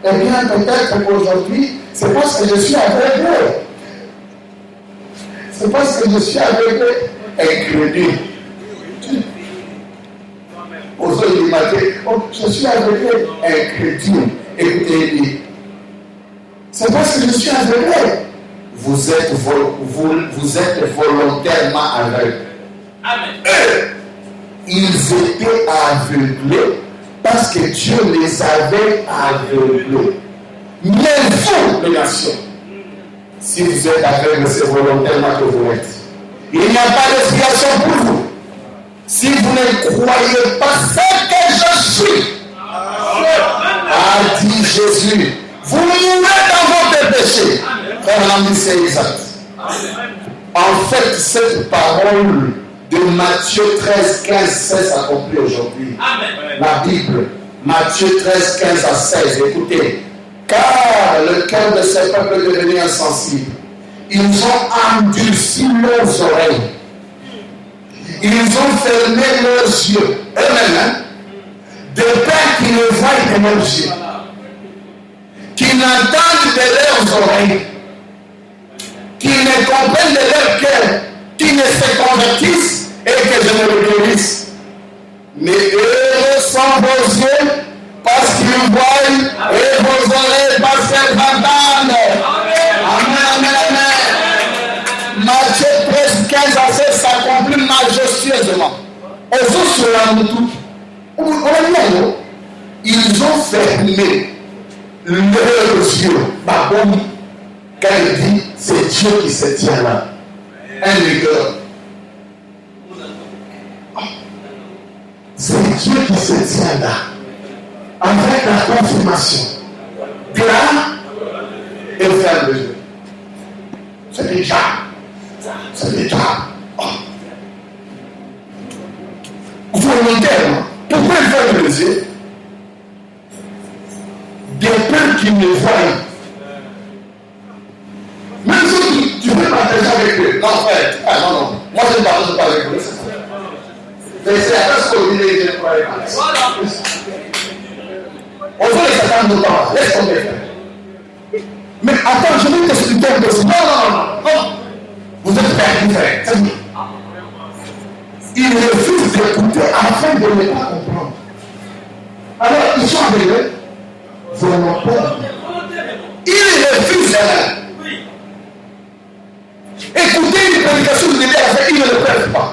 Eh bien, peut-être qu'aujourd'hui, c'est parce que je suis aveuglé. C'est parce que je suis aveuglé, incrédule. Aux autres du matin, je suis aveuglé, incrédule. Écoutez, c'est parce que je suis aveuglé. Vous êtes volontairement aveugle. Amen. Eux, ils étaient aveuglés parce que Dieu les avait aveuglés. Mais vous, les nations, si vous êtes aveugles, c'est volontairement que vous l'êtes. Il n'y a pas d'explication pour vous. Si vous ne croyez pas ce que je suis, a dit Jésus, vous mourrez dans votre péché. Frère Lambi, c'est exact. En fait, cette parole de Matthieu 13, 15, 16 s'accomplit aujourd'hui. Amen. La Bible, Matthieu 13, 15 à 16, écoutez. Car le cœur de ce peuple est devenu insensible. Ils ont endurci leurs oreilles. Ils ont fermé leurs yeux. Eux-mêmes, de peur qu'ils ne voient de leurs yeux. Qu'ils n'entendent de leurs oreilles. Qu'ils ne comprennent de leur cœur. Qu'ils ne se convertissent et que je ne le guérisse. Mais heureux sont vos yeux parce qu'ils voient et vos oreilles parce qu'elles entendent. Amen, amen, amen. Matthieu 13, 15 à 16 s'accomplit majestueusement. Ils ont fermé leurs yeux. Quand il dit, c'est Dieu qui se tient là. Un leader. C'est Dieu qui se tient là. Avec la confirmation. Là, et ferme les yeux. C'est déjà. C'est déjà. Volontairement. Pourquoi il ferme les yeux? Des peurs qui me voient. Même si tu veux partager avec eux. Non, frère. Ah, non. Moi, je ne partage pas avec eux. C'est à ce qu'on dit les gens. On veut les attendre de temps. Laisse tomber. Mais attends, je vais t'expliquer un peu. Non. Vous êtes perdu, frère. C'est bien. Ils refusent d'écouter afin de ne pas comprendre. Alors, ils sont aveuglés. Volontairement. Ils refusent. Écoutez une prédication de l'Église, ils ne le peuvent pas.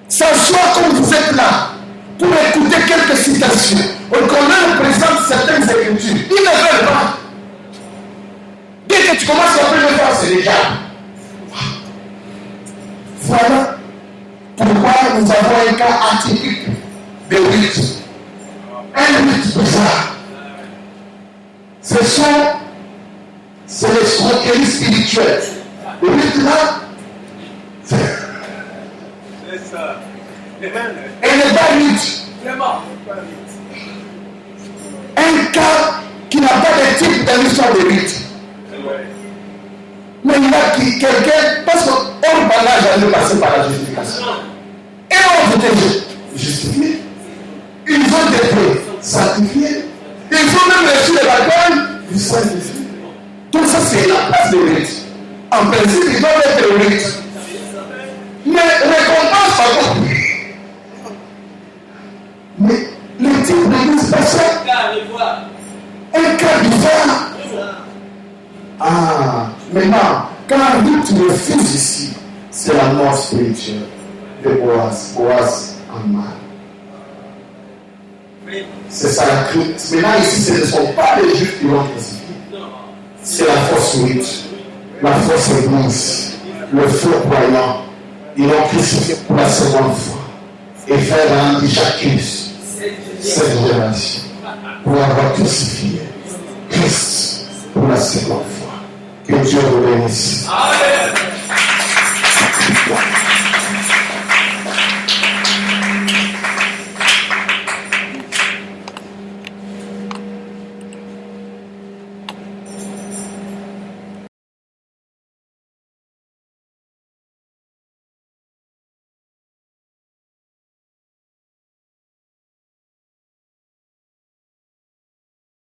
S'asseoir comme vous êtes là pour écouter quelques citations. Qu'on leur présente certaines écritures. Ils ne veulent pas. Dès que tu commences à le faire, c'est déjà. Voilà pourquoi nous avons un cas atypique de rite. Un rite bizarre. C'est l'escroquerie spirituelle. Le rite là, c'est ça. Elle n'est pas rite. Un cas qui n'a pas de type dans l'histoire de rite. Mais il y a quelqu'un, parce qu'on n'a jamais passé par la justification. Et on peut être justifié. Ils ont été sanctifiés. Ils ont même reçu le baptême du Saint-Esprit. Tout ça, c'est la place de rite. En principe, ils doivent être rite. Mais récompense par contre. Mais le type de rite, c'est ça. Un cas bizarre. Ah, maintenant, quand tu refuses ici, c'est la mort spirituelle de Boaz en mal. C'est ça la crise. Maintenant, ici, ce ne sont pas les juifs qui l'ont crucifié. C'est la fausse rite, la fausse église, le faux croyant. Ils l'ont crucifié pour la seconde fois. Et frère Andy j'accuse cette génération pour avoir crucifié Christ pour la seconde fois. Que Dieu vous bénisse. Amen.